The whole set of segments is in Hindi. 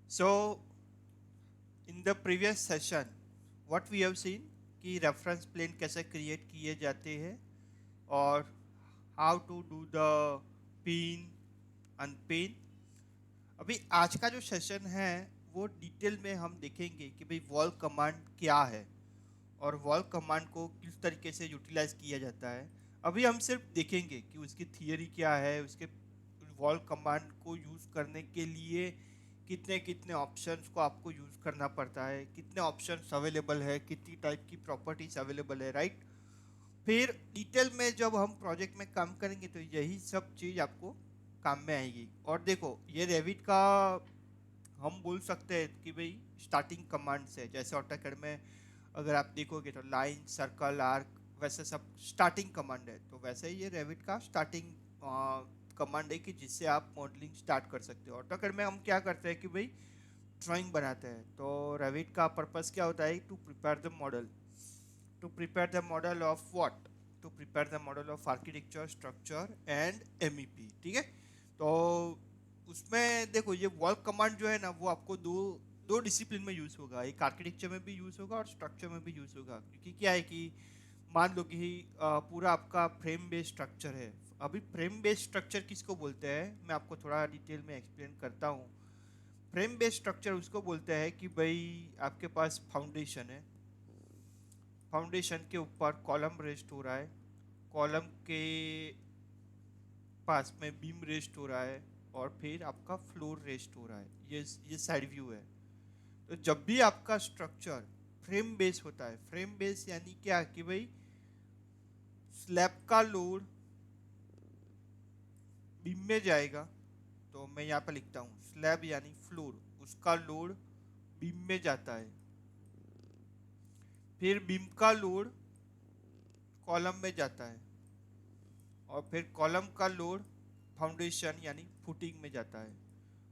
So in the previous session what we have seen कि रेफरेंस प्लेन कैसे क्रिएट किए जाते हैं और how to do the pin unpin. अभी आज का जो सेशन है वो डिटेल में हम देखेंगे कि भाई वॉल कमांड क्या है और वॉल कमांड को किस तरीके से यूटिलाइज किया जाता है। अभी हम सिर्फ देखेंगे कि उसकी थियरी क्या है, उसके वॉल कमांड को यूज़ करने के लिए कितने कितने ऑप्शंस को आपको यूज़ करना पड़ता है, कितने ऑप्शंस अवेलेबल है, कितनी टाइप की प्रॉपर्टीज अवेलेबल है, राइट। फिर डिटेल में जब हम प्रोजेक्ट में काम करेंगे तो यही सब चीज़ आपको काम में आएगी। और देखो ये रेविट का हम बोल सकते हैं कि भाई स्टार्टिंग कमांड से, जैसे ऑटोकैड में अगर आप देखोगे तो लाइन, सर्कल, आर्क वैसे सब स्टार्टिंग कमांड है, तो वैसे ही ये रेविट का स्टार्टिंग कमांड है कि जिससे आप मॉडलिंग स्टार्ट कर सकते हो। ऑटोकैड में हम क्या करते हैं कि भाई ड्राइंग बनाते हैं, तो रेविट का पर्पस क्या होता है, to prepare the model. To prepare the model of what, to prepare the model of architecture, structure and MEP, ठीक है। तो उसमें देखो ये वॉल कमांड जो है ना वो आपको दो दो डिसिप्लिन में यूज़ होगा, एक आर्किटेक्चर में भी यूज़ होगा और स्ट्रक्चर में भी यूज़ होगा। क्योंकि क्या है कि मान लो कि पूरा आपका फ्रेम बेस्ड स्ट्रक्चर है। अभी फ्रेम बेस्ड स्ट्रक्चर किसको बोलते हैं मैं आपको थोड़ा डिटेल में एक्सप्लेन करता हूँ। फ्रेम बेस्ड स्ट्रक्चर उसको बोलते हैं कि भाई आपके पास फाउंडेशन है, फाउंडेशन के ऊपर कॉलम रेस्ट हो रहा है, कॉलम के पास में बीम रेस्ट हो रहा है और फिर आपका फ्लोर रेस्ट हो रहा है। ये साइड व्यू है। तो जब भी आपका स्ट्रक्चर फ्रेम बेस होता है, फ्रेम बेस यानी क्या कि भाई स्लैब का लोड बीम में जाएगा, तो मैं यहाँ पर लिखता हूँ स्लैब यानी फ्लोर, उसका लोड बीम में जाता है, फिर बीम का लोड कॉलम में जाता है और फिर कॉलम का लोड फाउंडेशन यानी फुटिंग में जाता है।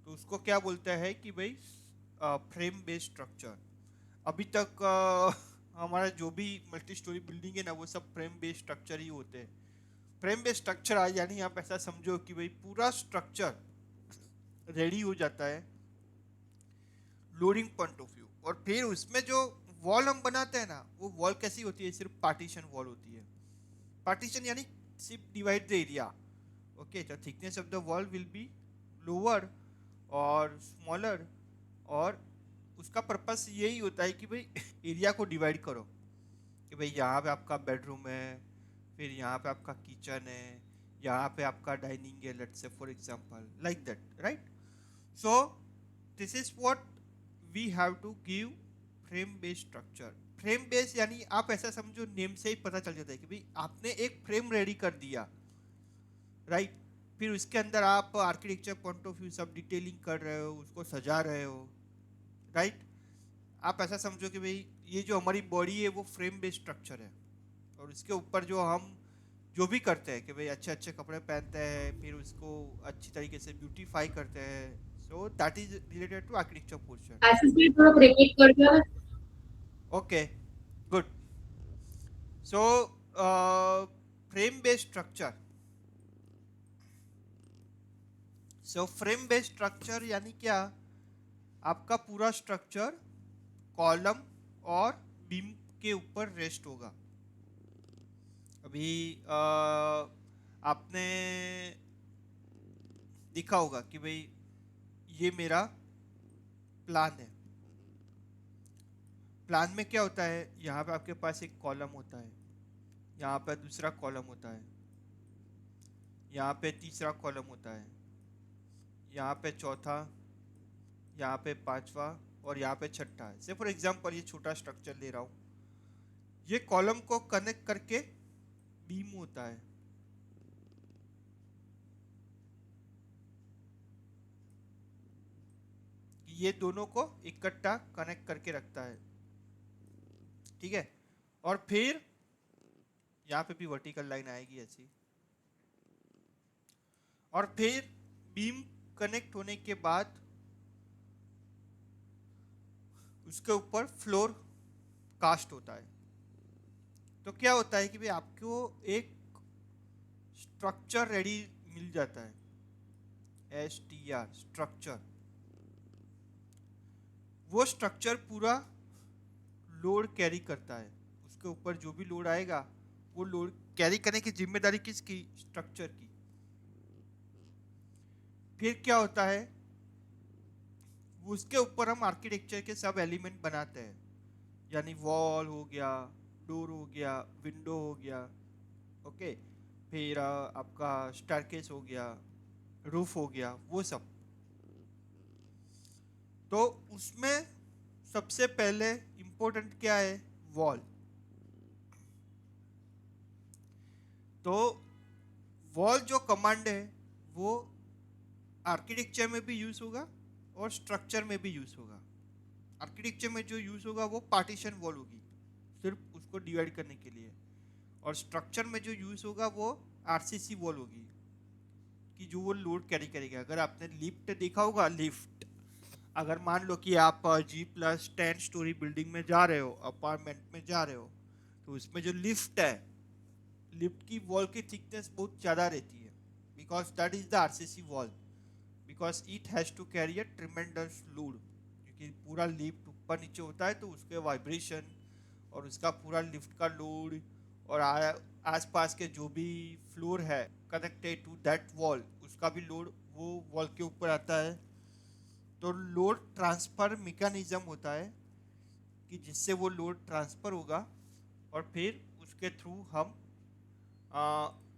तो उसको क्या बोलता है कि भाई फ्रेम बेस्ड स्ट्रक्चर। अभी तक हमारा जो भी मल्टी स्टोरी बिल्डिंग है ना वो सब फ्रेम बेस्ड स्ट्रक्चर ही होते हैं। फ्रेम बेस्ड स्ट्रक्चर आज यानी आप ऐसा समझो कि भाई पूरा स्ट्रक्चर रेडी हो जाता है लोडिंग पॉइंट ऑफ व्यू, और फिर उसमें जो वॉल हम बनाते हैं ना वो वॉल कैसी होती है, सिर्फ पार्टीशन वॉल होती है। पार्टीशन यानी सिर्फ divide the area. Okay, the thickness of the wall will be lower और स्मॉलर, और उसका पर्पस यही होता है कि भाई एरिया को डिवाइड करो कि भाई यहाँ पे आपका बेडरूम है, फिर यहाँ पे आपका किचन है, यहाँ पे आपका डाइनिंग है, let's say for example like that, right. So this is what we have to give frame based structure. Frame based यानी आप ऐसा समझो, नेम से ही पता चल जाता है कि भाई आपने एक फ्रेम रेडी कर दिया, राइट। फिर उसके अंदर आप आर्किटेक्चर पॉइंट ऑफ व्यू सब डिटेलिंग कर रहे हो, उसको सजा रहे हो, राइट। आप ऐसा समझो कि भाई ये जो हमारी बॉडी है वो फ्रेम बेस्ड स्ट्रक्चर है, और इसके ऊपर जो हम जो भी करते हैं कि भाई अच्छे अच्छे कपड़े पहनते हैं, फिर उसको अच्छी तरीके से ब्यूटीफाई करते हैं, so that is related to architecture portion. Access भी थोड़ा रिपीट कर दो। Okay, good. So frame based structure, so frame based structure यानी क्या, आपका पूरा स्ट्रक्चर कॉलम और बीम के ऊपर रेस्ट होगा। अभी आपने देखा होगा कि भाई ये मेरा प्लान है। प्लान में क्या होता है, यहाँ पे आपके पास एक कॉलम होता है, यहाँ पे दूसरा कॉलम होता है, यहाँ पे तीसरा कॉलम होता है, यहाँ पे चौथा, यहाँ पे पांचवा और यहाँ पे छठा है। से फॉर एग्जांपल ये छोटा स्ट्रक्चर ले रहा हूँ, ये कॉलम को कनेक्ट करके बीम होता है, ये दोनों को इकट्ठा कनेक्ट करके रखता है, ठीक है। और फिर यहाँ पे भी वर्टिकल लाइन आएगी ऐसी, और फिर बीम कनेक्ट होने के बाद उसके ऊपर फ्लोर कास्ट होता है। तो क्या होता है कि भाई आपको एक स्ट्रक्चर रेडी मिल जाता है, एस टी आर स्ट्रक्चर। वो स्ट्रक्चर पूरा लोड कैरी करता है, उसके ऊपर जो भी लोड आएगा वो लोड कैरी करने की जिम्मेदारी किसकी? स्ट्रक्चर की। फिर क्या होता है, उसके ऊपर हम आर्किटेक्चर के सब एलिमेंट बनाते हैं, यानी वॉल हो गया, डोर हो गया, विंडो हो गया, ओके। फिर आपका स्टेयरकेस हो गया, रूफ हो गया, वो सब। तो उसमें सबसे पहले इंपॉर्टेंट क्या है? वॉल। तो वॉल जो कमांड है वो आर्किटेक्चर में भी यूज होगा और स्ट्रक्चर में भी यूज होगा। आर्किटेक्चर में जो यूज होगा वो पार्टीशन वॉल होगी, सिर्फ उसको डिवाइड करने के लिए। और स्ट्रक्चर में जो यूज होगा वो आरसीसी वॉल होगी, कि जो वो लोड कैरी करेगा। अगर आपने लिफ्ट देखा होगा, लिफ्ट, अगर मान लो कि आप G+10 स्टोरी बिल्डिंग में जा रहे हो, अपार्टमेंट में जा रहे हो, तो उसमें जो लिफ्ट है, लिफ्ट की वॉल की थिकनेस बहुत ज़्यादा रहती है, because that is the RCC wall, because it has to carry a tremendous load. क्योंकि पूरा लिफ्ट ऊपर नीचे होता है तो उसके वाइब्रेशन और उसका पूरा लिफ्ट का लोड और आसपास के जो भी फ्लोर है कनेक्टेड टू दैट वॉल, उसका भी लोड वो वॉल के ऊपर आता है। तो लोड ट्रांसफर मैकेनिज्म होता है कि जिससे वो लोड ट्रांसफर होगा और फिर उसके थ्रू हम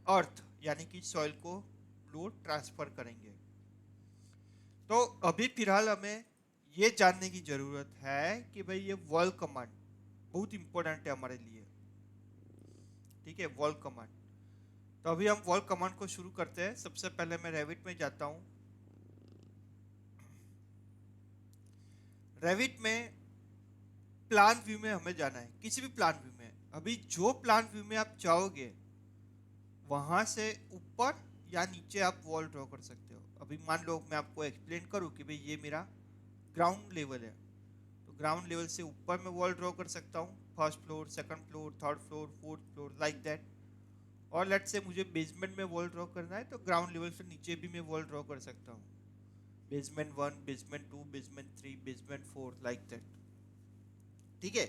अर्थ यानी कि सॉइल को लोड ट्रांसफर करेंगे। तो अभी फिलहाल हमें ये जानने की ज़रूरत है कि भाई ये वॉल कमांड बहुत इंपॉर्टेंट है हमारे लिए, ठीक है, वॉल कमांड। तो अभी हम वॉल कमांड को शुरू करते हैं। सबसे पहले मैं रेविट में जाता हूँ। रेविट में प्लान व्यू में हमें जाना है, किसी भी प्लान व्यू में। अभी जो प्लान व्यू में आप चाहोगे वहां से ऊपर या नीचे आप वॉल ड्रॉ कर सकते हो। अभी मान लो मैं आपको एक्सप्लेन करूँ कि भाई ये मेरा ग्राउंड लेवल है, तो ग्राउंड लेवल से ऊपर मैं वॉल ड्रॉ कर सकता हूँ, first floor, second floor, third floor, fourth floor, like that. और लेट्स से मुझे बेसमेंट में वॉल ड्रॉ करना है तो ग्राउंड लेवल से नीचे भी मैं वॉल ड्रॉ कर सकता हूँ, basement 1, basement 2, basement 3, basement 4, like that, ठीक है।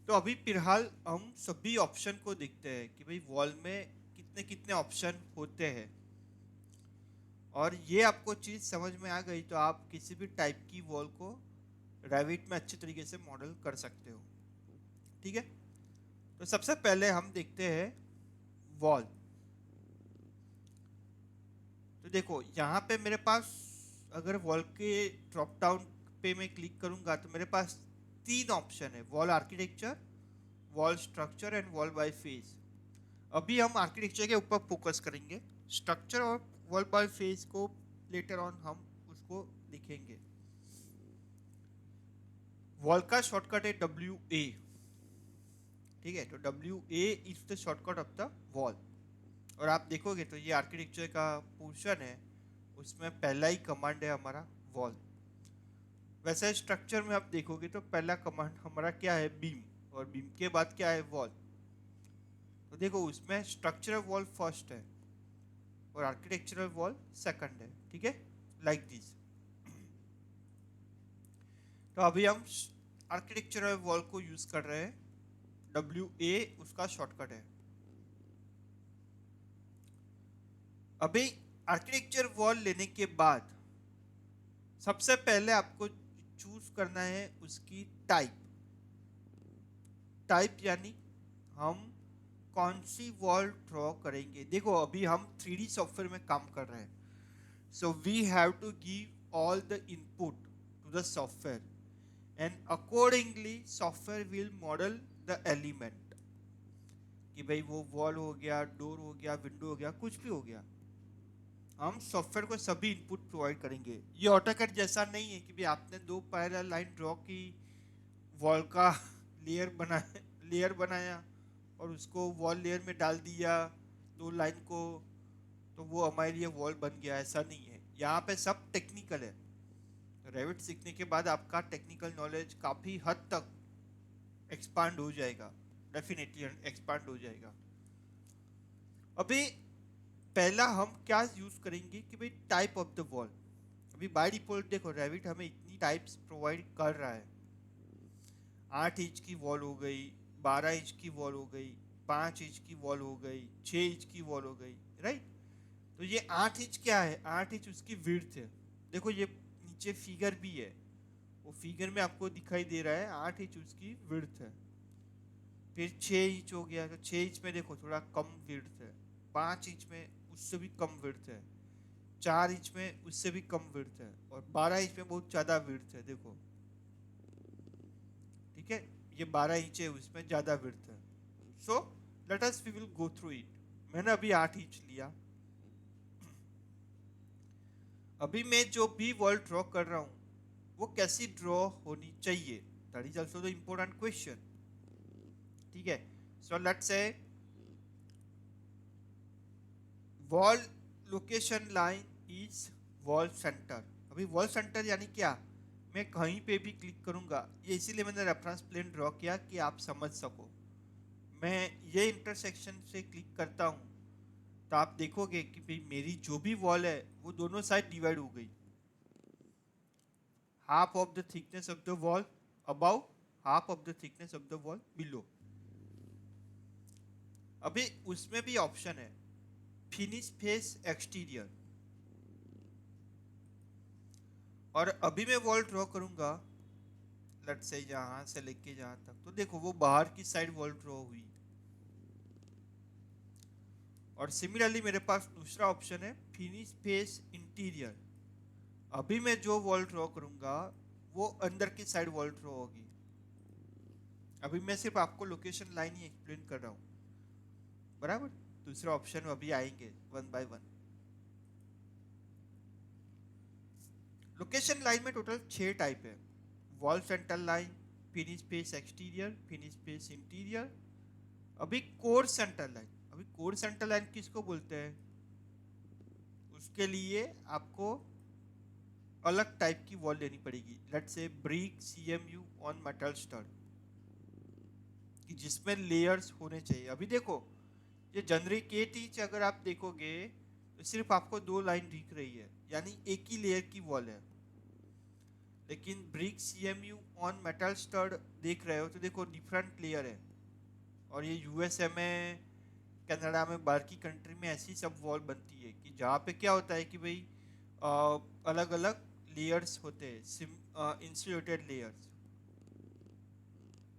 तो अभी फिलहाल हम सभी ऑप्शन को देखते हैं कि भाई वॉल में कितने कितने ऑप्शन होते हैं। और ये आपको चीज़ समझ में आ गई तो आप किसी भी टाइप की वॉल को रेविट में अच्छे तरीके से मॉडल कर सकते हो, ठीक है। तो सबसे पहले हम देखते हैं वॉल। तो देखो यहाँ पे मेरे पास, अगर वॉल के ड्रॉप डाउन पे मैं क्लिक करूँगा तो मेरे पास 3 ऑप्शन है, wall architecture, wall structure and wall by face. अभी हम आर्किटेक्चर के ऊपर फोकस करेंगे, स्ट्रक्चर और वॉल बाय फेस को लेटर ऑन हम उसको लिखेंगे। वॉल का शॉर्टकट है WA, ठीक है। तो WA is the shortcut of the wall. और आप देखोगे तो ये आर्किटेक्चर का पोर्शन है, उसमें पहला ही कमांड है हमारा वॉल। वैसे स्ट्रक्चर में आप देखोगे तो पहला कमांड हमारा क्या है? बीम, और बीम के बाद क्या है? वॉल। तो देखो उसमें स्ट्रक्चरल वॉल फर्स्ट है और आर्किटेक्चरल वॉल सेकंड है, ठीक है, लाइक दिस। तो अभी हम आर्किटेक्चरल वॉल को यूज कर रहे हैं, WA उसका शॉर्टकट है। अभी आर्किटेक्चर वॉल लेने के बाद सबसे पहले आपको चूज करना है उसकी टाइप। टाइप यानी हम कौन सी वॉल ड्रॉ करेंगे। देखो अभी हम 3D सॉफ्टवेयर में काम कर रहे हैं, so we have to give all the input to the software and accordingly software will model the element, कि भाई वो वॉल हो गया, डोर हो गया, विंडो हो गया, कुछ भी हो गया, हम सॉफ्टवेयर को सभी इनपुट प्रोवाइड करेंगे। ये ऑटोकैड जैसा नहीं है कि भाई आपने 2 पैरेलल लाइन ड्रॉ की, वॉल का लेयर बनाया और उसको वॉल लेयर में डाल दिया 2 लाइन को, तो वो हमारे लिए वॉल बन गया। ऐसा नहीं है, यहाँ पे सब टेक्निकल है। रेविट सीखने के बाद आपका टेक्निकल नॉलेज काफ़ी हद तक एक्सपांड हो जाएगा, डेफिनेटली एक्सपांड हो जाएगा। अभी पहला हम क्या यूज करेंगे कि भाई टाइप ऑफ द वॉल। अभी बाय डिफॉल्ट देखो रेविट हमें इतनी टाइप्स प्रोवाइड कर रहा है। 8 इंच की वॉल हो गई, 12 इंच की वॉल हो गई, 5 इंच की वॉल हो गई, 6 इंच की वॉल हो गई, राइट। तो ये 8 इंच क्या है, 8 इंच उसकी विड्थ है। देखो ये नीचे फिगर भी है, वो फिगर में आपको दिखाई दे रहा है 8 इंच उसकी विड्थ है। फिर 6 इंच हो गया, तो 6 इंच में देखो थोड़ा कम विड्थ है। 5 इंच में उससे भी कम विड्थ है। 4 इंच में उससे भी कम विड्थ है। और 12 इंच में बहुत ज़्यादा विड्थ है, देखो। ठीक है, ये 12 इंच है, उसमें ज़्यादा विड्थ है। So let us we will go through it. मैंने अभी 8 इंच लिया। अभी मैं जो भी वॉल ड्रॉ कर रहा हूँ वो कैसी ड्रॉ होनी चाहिए, that is also the important question. ठीक है, so let's say wall location line is wall centre. अभी वॉल सेंटर यानी क्या, मैं कहीं पे भी क्लिक करूंगा, ये इसीलिए मैंने रेफरेंस प्लेन ड्रॉ किया कि आप समझ सको। मैं ये इंटरसेक्शन से क्लिक करता हूँ तो आप देखोगे कि भाई मेरी जो भी वॉल है वो दोनों साइड डिवाइड हो गई। Half of the thickness of the wall above, half of the thickness of the wall below. अभी उसमें भी ऑप्शन है फिनिश फेस एक्सटीरियर। और अभी मैं वॉल ड्रॉ करूंगा, लेट से यहां से लेके जहां तक, तो देखो वो बाहर की साइड वॉल ड्रॉ हुई। और सिमिलरली मेरे पास दूसरा ऑप्शन है फिनिश फेस इंटीरियर। अभी मैं जो वॉल ड्रॉ करूंगा वो अंदर की साइड वॉल ड्रॉ होगी। अभी मैं सिर्फ आपको लोकेशन लाइन ही एक्सप्लेन कर रहा हूँ, बराबर। दूसरे ऑप्शन अभी आएंगे one by one. Location line में टोटल 6 टाइप है। Wall centre line, finish face exterior, finish face interior. अभी कोर सेंटर लाइन, अभी कोर सेंटर लाइन किसको बोलते हैं, उसके लिए आपको अलग टाइप की वॉल लेनी पड़ेगी। Let's say brick CMU on metal stud, कि जिसमें लेयर्स होने चाहिए। अभी देखो ये जनरेट इंच अगर आप देखोगे तो सिर्फ आपको 2 लाइन दिख रही है, यानी एक ही लेयर की वॉल है। लेकिन brick CMU on metal stud देख रहे हो तो देखो डिफरेंट लेयर है। और ये USA में, कनाडा में, बाहर की कंट्री में ऐसी सब वॉल बनती है कि जहाँ पे क्या होता है कि भाई अलग अलग लेयर्स होते हैं, इंसुलेटेड लेयर्स।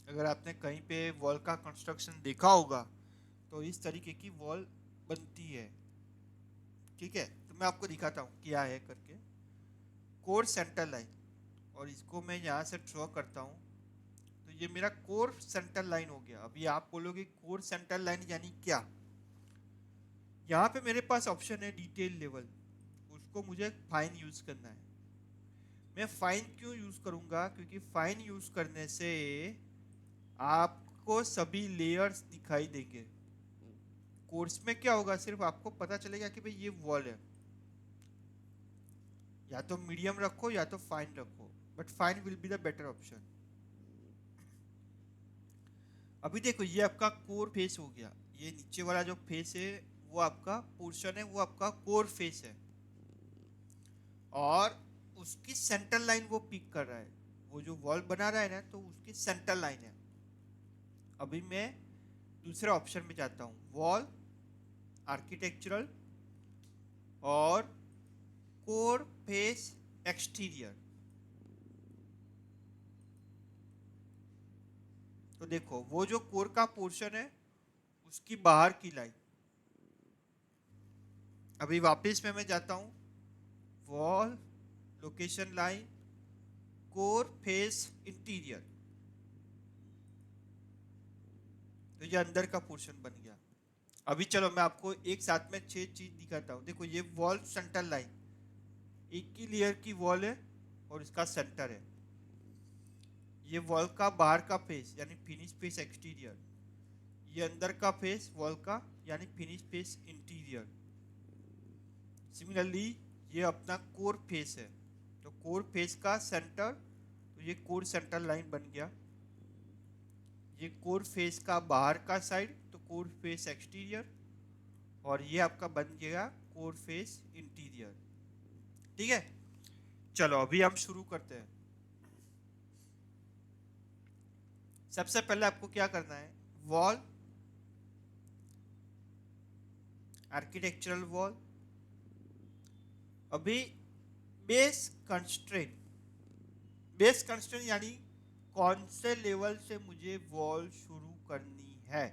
अगर आपने कहीं पे वॉल का कंस्ट्रक्शन देखा होगा तो इस तरीके की वॉल बनती है। ठीक है, तो मैं आपको दिखाता हूँ क्या है करके। कोर सेंटर लाइन, और इसको मैं यहाँ से ड्रॉ करता हूँ तो ये मेरा कोर सेंटर लाइन हो गया। अभी आप बोलोगे कोर सेंटर लाइन यानी क्या, यहाँ पे मेरे पास ऑप्शन है डिटेल लेवल, उसको मुझे फाइन यूज करना है। मैं फाइन क्यों यूज करूंगा, क्योंकि फाइन यूज करने से आपको सभी लेयर्स दिखाई देंगे। कोर्स में क्या होगा, सिर्फ आपको पता चलेगा कि भाई ये वॉल है। या तो मीडियम रखो या तो फाइन रखो, but fine will be the better option. अभी देखो ये आपका कोर फेस हो गया, ये नीचे वाला जो फेस है वो आपका पोर्शन है, वो आपका कोर फेस है। और उसकी सेंटर लाइन वो पिक कर रहा है, वो जो वॉल बना रहा है ना, तो उसकी सेंटर लाइन है। अभी मैं दूसरे ऑप्शन में जाता हूँ, वॉल आर्किटेक्चरल और कोर फेस एक्सटीरियर। तो देखो वो जो कोर का पोर्शन है उसकी बाहर की लाइन। अभी वापस में मैं जाता हूँ, wall location line core face interior, तो ये अंदर का पोर्शन बन गया। अभी चलो मैं आपको एक साथ में 6 चीज दिखाता हूँ। देखो ये वॉल सेंटर लाइन, एक ही लेयर की वॉल है और इसका सेंटर है। ये वॉल का बाहर का फेस यानी फिनिश फेस एक्सटीरियर, ये अंदर का फेस वॉल का यानी फिनिश फेस इंटीरियर। सिमिलरली ये अपना कोर फेस है, तो कोर फेस का सेंटर, तो ये कोर सेंटर लाइन बन गया। ये कोर फेस का बाहर का साइड, तो कोर फेस एक्सटीरियर। और ये आपका बन गया कोर फेस इंटीरियर। ठीक है, चलो अभी हम शुरू करते हैं। सबसे पहले आपको क्या करना है, वॉल, आर्किटेक्चरल वॉल, अभी बेस कंस्ट्रेंट। बेस कंस्ट्रेंट यानी कौन से लेवल से मुझे वॉल शुरू करनी है।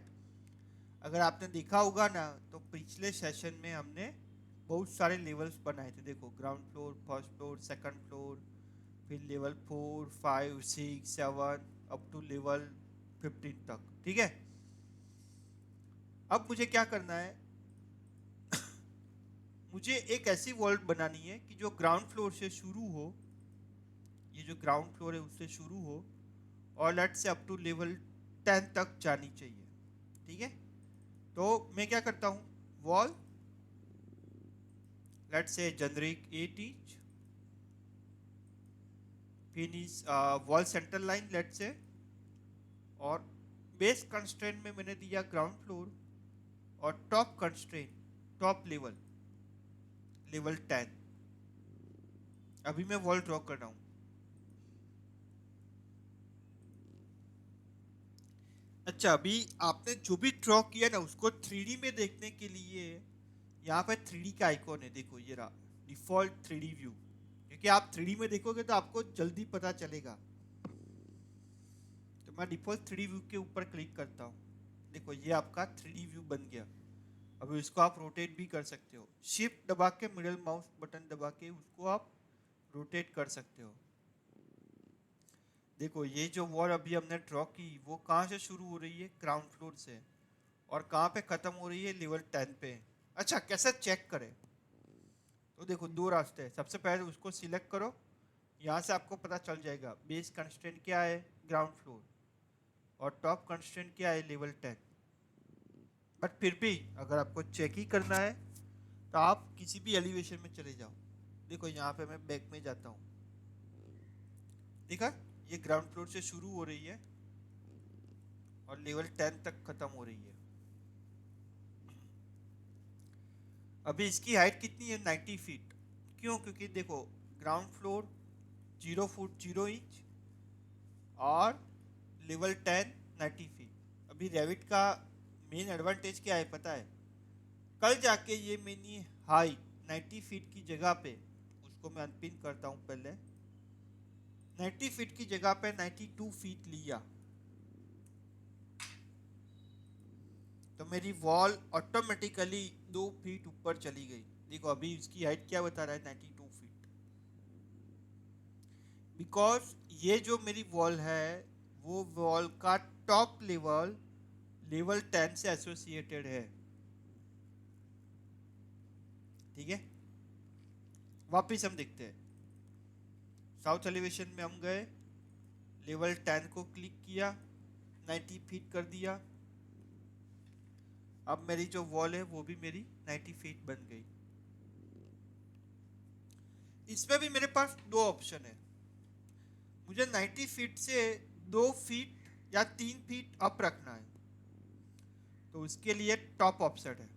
अगर आपने देखा होगा ना, तो पिछले सेशन में हमने बहुत सारे लेवल्स बनाए थे। देखो, ground floor, first floor, second floor, फिर लेवल 4, 5, 6, 7 अप टू लेवल 15 तक। ठीक है, अब मुझे क्या करना है, मुझे एक ऐसी वॉल बनानी है कि जो ग्राउंड फ्लोर से शुरू हो, ये जो ग्राउंड फ्लोर है उससे शुरू हो, और लेट से अप टू लेवल 10 तक जानी चाहिए। ठीक है, तो मैं क्या करता हूँ, वॉल, लेट से generic 8 inch, finish wall centre line late से, और बेस कंस्ट्रेंट में मैंने दिया ग्राउंड फ्लोर, और top constraint, top level, level 10। अभी मैं वॉल ड्रॉ कर रहा हूँ। अच्छा, अभी आपने जो भी ड्रॉ किया ना, उसको 3D में देखने के लिए यहाँ पे 3D का आइकॉन है। देखो, ये रहा डिफॉल्ट 3D व्यू। क्योंकि आप 3D में देखोगे तो आपको जल्दी पता चलेगा। तो मैं डिफॉल्ट 3D व्यू के ऊपर क्लिक करता हूँ। देखो, ये आपका 3D व्यू बन गया। अभी इसको आप रोटेट भी कर सकते हो, शिफ्ट दबा के, मिडिल माउस बटन दबा के उसको आप रोटेट कर सकते हो। देखो, ये जो वॉल अभी हमने ड्रॉ की, वो कहाँ से शुरू हो रही है, ग्राउंड फ्लोर से, और कहाँ पे खत्म हो रही है, लेवल 10 पे। अच्छा, कैसे चेक करें, तो देखो दो रास्ते हैं। सबसे पहले उसको सिलेक्ट करो, यहाँ से आपको पता चल जाएगा बेस कंस्ट्रेंट क्या है, ग्राउंड फ्लोर, और टॉप कंस्ट्रेंट क्या है, लेवल 10। बट फिर भी अगर आपको चेक ही करना है तो आप किसी भी एलिवेशन में चले जाओ। देखो, यहाँ पे मैं बैक में जाता हूँ, देखा, ये ग्राउंड फ्लोर से शुरू हो रही है और लेवल 10 तक खत्म हो रही है। अभी इसकी हाइट कितनी है, 90 फीट। क्यों, क्योंकि देखो, ग्राउंड फ्लोर 0 फुट 0 इंच, और लेवल 10 90 फीट। अभी रेविट का मेन एडवांटेज क्या है पता है, कल जाके ये मेरी हाइट 90 फीट की जगह पे, उसको मैं अनपिन करता हूँ पहले, 90 फीट की जगह पे 92 फीट लिया, तो मेरी वॉल ऑटोमेटिकली 2 फीट ऊपर चली गई। देखो, अभी इसकी हाइट क्या बता रहा है, 92 फीट। बिकॉज ये जो मेरी वॉल है, वो वॉल का टॉप लेवल लेवल 10 से एसोसिएटेड है। ठीक है, वापिस हम देखते हैं। साउथ एलिवेशन में हम गए, लेवल 10 को क्लिक किया, 90 फीट कर दिया। अब मेरी जो वॉल है वो भी मेरी 90 फीट बन गई। इसमें भी मेरे पास दो ऑप्शन है, मुझे 90 फीट से 2 फीट या 3 फीट अप रखना है, तो उसके लिए टॉप ऑप्शन है।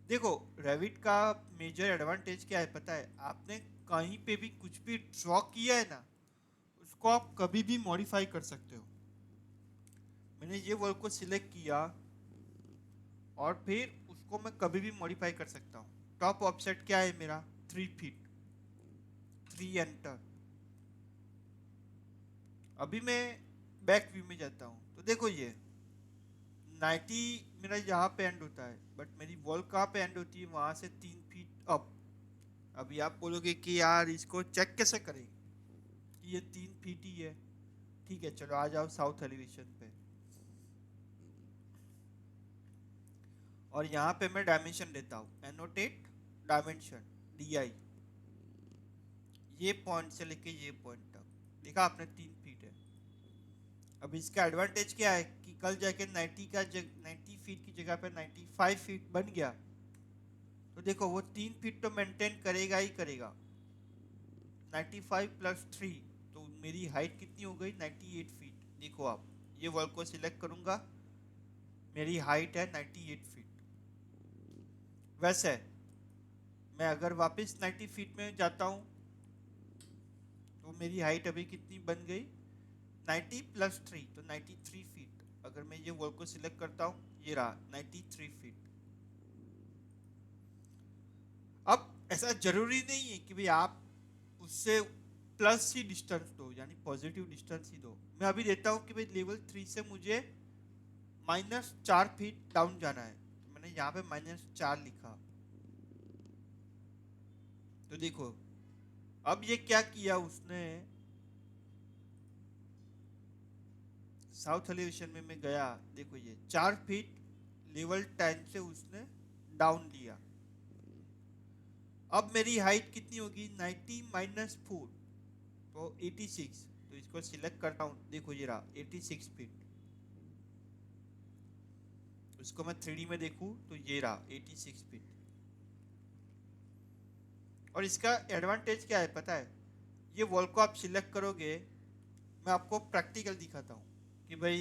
देखो, रेविट का मेजर एडवांटेज क्या है पता है, आपने कहीं पे भी कुछ भी ड्रॉ किया है ना, उसको आप कभी भी मॉडिफाई कर सकते हो। मैंने ये वॉल को सिलेक्ट किया और फिर उसको मैं कभी भी मॉडिफाई कर सकता हूँ। टॉप ऑफसेट क्या है मेरा, 3 फीट, 3 एंटर। अभी मैं बैक व्यू में जाता हूँ, तो देखो ये 90 मेरा यहाँ पे एंड होता है, बट मेरी वॉल कहाँ पे एंड होती है, वहाँ से 3 फीट अप। अभी आप बोलोगे कि यार इसको चेक कैसे करें कि ये 3 फीट ही है। ठीक है, चलो आ जाओ साउथ एलिवेशन पे, और यहाँ पे मैं डायमेंशन लेता हूँ, एनोटेट डायमेंशन, DI, ये पॉइंट से लेके ये पॉइंट तक, देखा आपने 3 फीट है। अब इसका एडवांटेज क्या है कि कल जाके 90 फीट की जगह पे 95 फीट बन गया, तो देखो वो 3 फीट तो मेंटेन करेगा ही करेगा। 95 प्लस 3, तो मेरी हाइट कितनी हो गई, 98 फीट। देखो, आप ये वॉल को सिलेक्ट करूंगा, मेरी हाइट है 98 फीट। वैसे मैं अगर वापस 90 फीट में जाता हूँ तो मेरी हाइट अभी कितनी बन गई, 90 प्लस 3 तो 93 फीट। अगर मैं ये वॉल को सिलेक्ट करता हूँ, ये रहा 93 फीट। अब ऐसा जरूरी नहीं है कि भाई आप उससे प्लस ही डिस्टेंस दो, यानी पॉजिटिव डिस्टेंस ही दो। मैं अभी देता हूँ कि भाई लेवल 3 से मुझे -4 फीट डाउन जाना है, तो मैंने यहाँ पे -4 लिखा। तो देखो अब ये क्या किया उसने, साउथ एलिवेशन में मैं गया, देखो ये 4 फीट लेवल 10 से उसने डाउन लिया। अब मेरी हाइट कितनी होगी, 90 -4 तो 86। तो इसको सिलेक्ट करता हूँ, देखो ये रहा 86 फीट। उसको मैं 3D में देखूँ तो ये रहा 86 फीट। और इसका एडवांटेज क्या है पता है, ये वॉल को आप सिलेक्ट करोगे, मैं आपको प्रैक्टिकल दिखाता हूँ कि भाई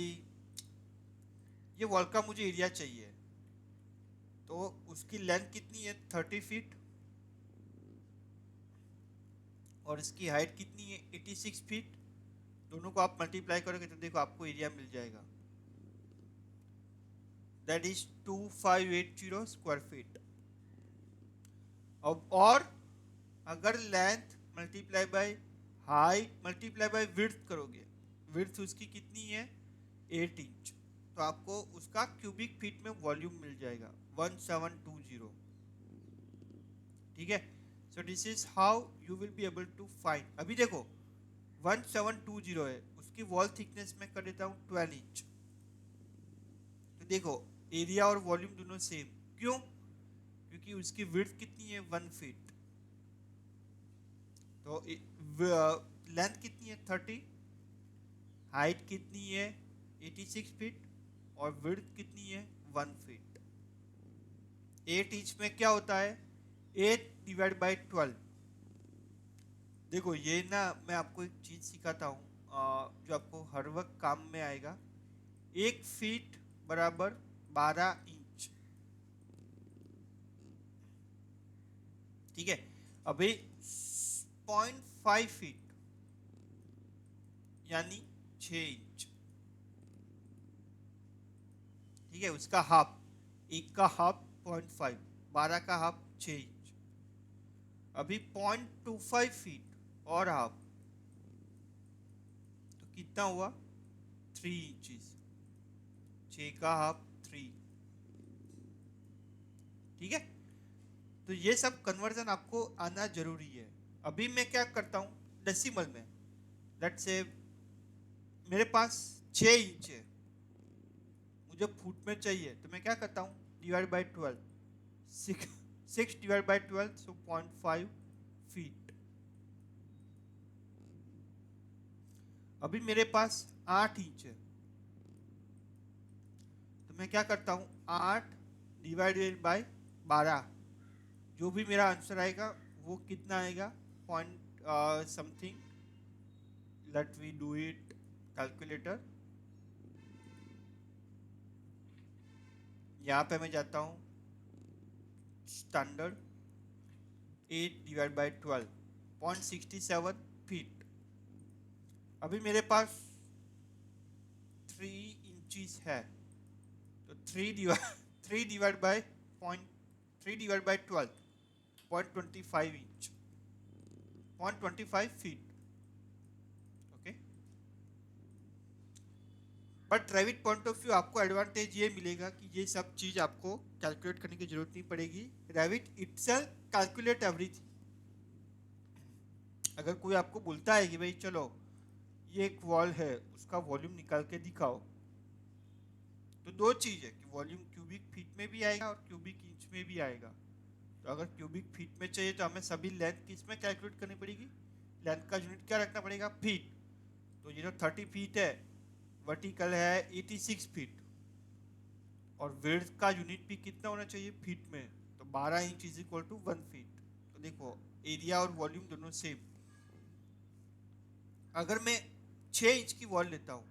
ये वॉल का मुझे एरिया चाहिए, तो उसकी लेंथ कितनी है 30 फीट और इसकी हाइट कितनी है 86 फीट। दोनों को आप मल्टीप्लाई करोगे तो देखो आपको एरिया मिल जाएगा, दैट इज 2580 स्क्वायर फीट। अब और अगर length multiply by height multiply by width करोगे, विड्थ उसकी कितनी है 8 इंच, तो आपको उसका क्यूबिक फीट में वॉल्यूम मिल जाएगा 1720। ठीक है, so this is how you will be able to find. अभी देखो 1720 है, उसकी वॉल थिकनेस में कर देता हूँ 12 इंच। तो देखो एरिया और वॉल्यूम दोनों सेम, क्यों, क्योंकि उसकी विड्थ कितनी है 1 फीट, तो लेंथ कितनी है 30, हाइट कितनी है 86 फीट और विड्थ कितनी है 1 फीट। 8 इंच में क्या होता है 8 डिवाइड बाई 12। देखो ये ना मैं आपको एक चीज सिखाता हूँ जो आपको हर वक्त काम में आएगा। 1 फीट बराबर 12 इंच। ठीक है, अभी 0.5 फीट यानी 6 इंच। ठीक है, उसका हाफ, एक का हाफ 0.5, 12 का हाफ 6 इंच। अभी 0.25 फीट और हाफ, तो कितना हुआ 3 इंचेस, 6 का हाफ 3। ठीक है, तो ये सब कन्वर्जन आपको आना जरूरी है। अभी मैं क्या करता हूँ डेसिमल में, लेट्स से मेरे पास 6 इंच है, मुझे फुट में चाहिए, तो मैं क्या करता हूँ divide by 12, 6 divide by 12 so 0.5 feet. अभी मेरे पास 8 इंच है, तो मैं क्या करता हूँ 8 डिवाइडेड बाई 12, जो भी मेरा आंसर आएगा वो कितना आएगा point something, let we do it calculator. यहाँ पे मैं जाता हूँ स्टैंडर्ड, 8 डिवाइड बाई 12 0.67 फीट। अभी मेरे पास 3 इंचेस है, तो 3 divide by 12 0.25 inch, 0.25 feet. Okay, but Revit point of view आपको एडवांटेज ये मिलेगा कि ये सब चीज आपको कैलकुलेट करने की जरूरत नहीं पड़ेगी, रेविट इटसेल्फ कैलकुलेट एवरीथिंग। अगर कोई आपको बोलता है कि भाई चलो ये एक वॉल है उसका वॉल्यूम निकाल के दिखाओ, तो दो चीज है कि वॉल्यूम क्यूबिक फीट में भी आएगा और क्यूबिक इंच में भी आएगा। तो अगर क्यूबिक फीट में चाहिए तो हमें सभी लेंथ किस में कैलकुलेट करनी पड़ेगी, लेंथ का यूनिट क्या रखना पड़ेगा फीट। तो ये जो 30 फीट है वर्टिकल है 86 फीट, और विड्थ का यूनिट भी कितना होना चाहिए फीट में, तो 12 inch is equal to 1 feet. तो देखो एरिया और वॉल्यूम दोनों सेम। अगर मैं 6 इंच की वॉल लेता हूँ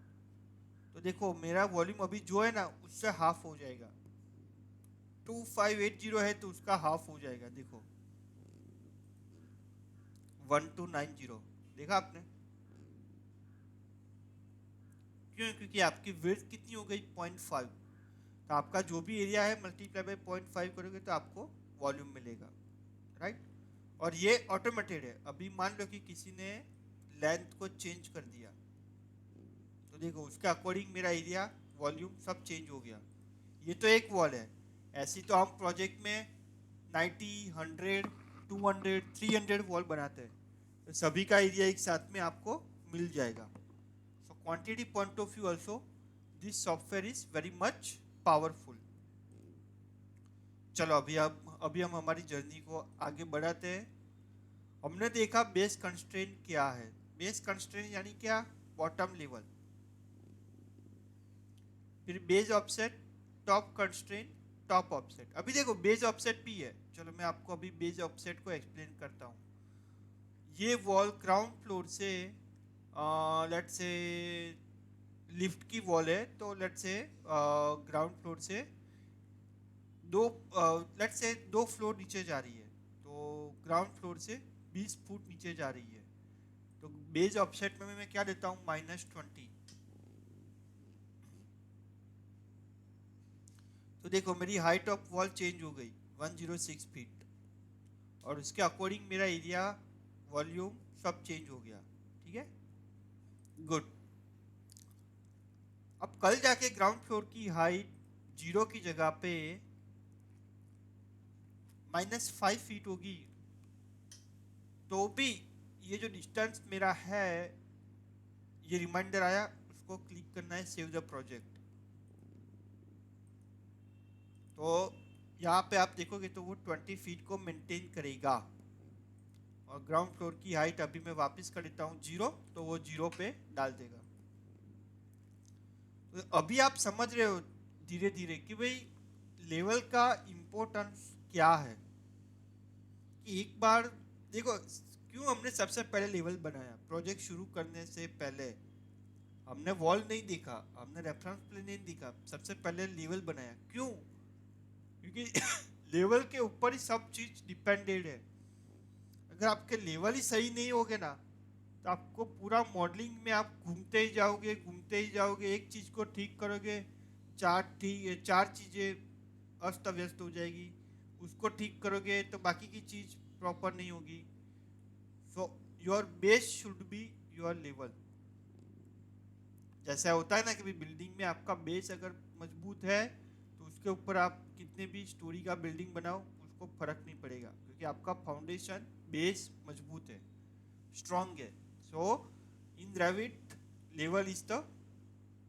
तो देखो मेरा वॉल्यूम अभी जो है ना उससे हाफ हो जाएगा, 2580 है तो उसका हाफ हो जाएगा। देखो 1290। देखा आपने? क्यों? क्योंकि आपकी विड्थ कितनी हो गई 0.5। तो आपका जो भी एरिया है मल्टीप्लाई बाय 0.5 करोगे तो आपको वॉल्यूम मिलेगा, राइट? और ये ऑटोमेटेड है। अभी मान लो कि किसी ने लेंथ को चेंज कर दिया, तो देखो उसके अकॉर्डिंग मेरा एरिया वॉल्यूम सब चेंज हो गया। ये तो एक वॉल है। ऐसी तो हम प्रोजेक्ट में 90, 100, 200, 300 वॉल बनाते हैं, तो सभी का एरिया एक साथ में आपको मिल जाएगा। So quantity point of view also this software is very much powerful. चलो अभी हम हमारी जर्नी को आगे बढ़ाते हैं। हमने देखा बेस कंस्ट्रेंट क्या है। बेस कंस्ट्रेंट यानी क्या? Bottom level. फिर base offset, top constraint, top offset. अभी देखो बेस ऑफसेट भी है। चलो मैं आपको अभी बेस ऑफसेट को एक्सप्लेन करता हूँ। ये वॉल ग्राउंड फ्लोर से लेट्स से लिफ्ट की वॉल है, तो लेट्स से ग्राउंड फ्लोर से दो लेट्स से 2 फ्लोर नीचे जा रही है, तो ग्राउंड फ्लोर से 20 फुट नीचे जा रही है। तो बेस ऑफसेट में मैं क्या देता हूँ? -20। तो देखो मेरी हाइट ऑफ वॉल चेंज हो गई 106 फीट, और उसके अकॉर्डिंग मेरा एरिया वॉल्यूम सब चेंज हो गया। ठीक है, गुड। अब कल जाके ग्राउंड फ्लोर की हाइट 0 की जगह पे -5 फीट होगी, तो भी ये जो डिस्टेंस मेरा है, ये रिमाइंडर आया, उसको क्लिक करना है सेव द प्रोजेक्ट। तो यहाँ पे आप देखोगे तो वो 20 फीट को मेंटेन करेगा। और ग्राउंड फ्लोर की हाइट अभी मैं वापस कर देता हूँ 0, तो वो 0 पे डाल देगा। तो अभी आप समझ रहे हो धीरे धीरे कि भाई लेवल का इम्पोर्टेंस क्या है। कि एक बार देखो क्यों हमने सबसे पहले लेवल बनाया। प्रोजेक्ट शुरू करने से पहले हमने वॉल नहीं देखा, हमने रेफरेंस प्लेन नहीं देखा, सबसे पहले लेवल बनाया। क्यों? क्योंकि लेवल के ऊपर ही सब चीज डिपेंडेड है। अगर आपके लेवल ही सही नहीं होगे ना, तो आपको पूरा मॉडलिंग में आप घूमते ही जाओगे, घूमते ही जाओगे, एक चीज को ठीक करोगे, चार चीजें अस्त व्यस्त हो जाएगी। उसको ठीक करोगे तो बाकी की चीज प्रॉपर नहीं होगी। So your base should be your level. जैसा होता है ना कि बिल्डिंग में आपका बेस अगर मजबूत है, तो उसके ऊपर आप कितने भी स्टोरी का बिल्डिंग बनाओ उसको फर्क नहीं पड़ेगा, क्योंकि आपका फाउंडेशन बेस मजबूत है, स्ट्रांग है। सो इन Revit level is the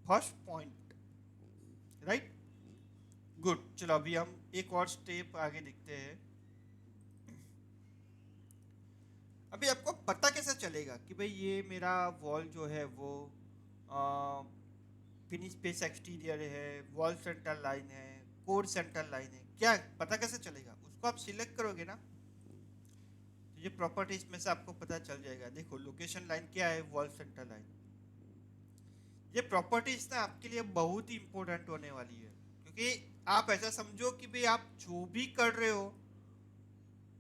first point, right? Good. चलो अभी हम एक और स्टेप आगे देखते हैं। अभी आपको पता कैसे चलेगा कि भाई ये मेरा वॉल जो है वो फिनिश बेस एक्सटीरियर है, वॉल सेंटर लाइन है, कोर सेंटर लाइन है? क्या पता कैसे चलेगा? उसको आप सिलेक्ट करोगे ना, तो ये प्रॉपर्टीज में से आपको पता चल जाएगा। देखो लोकेशन लाइन क्या है, वॉल सेंटर लाइन। ये प्रॉपर्टीज ना आपके लिए बहुत ही इंपॉर्टेंट होने वाली है, क्योंकि आप ऐसा समझो कि भाई आप जो भी कर रहे हो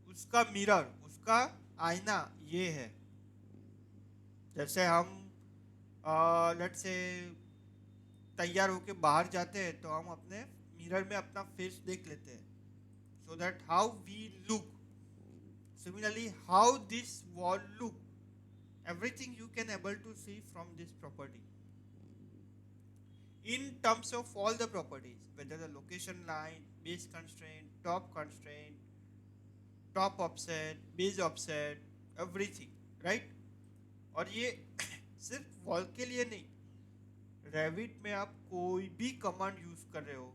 उसका मिरर, उसका आईना ये है। जैसे हम लेट्स से तैयार होके बाहर जाते हैं, तो हम अपने मिरर में अपना फेस देख लेते हैं, so that how we look. Similarly how this wall look, everything you can able to see from this property in terms of all the properties, whether the location line, base constraint, top offset, base offset, everything, right? और ये सिर्फ वॉल के लिए नहीं, रेविट में आप कोई भी कमांड यूज कर रहे हो,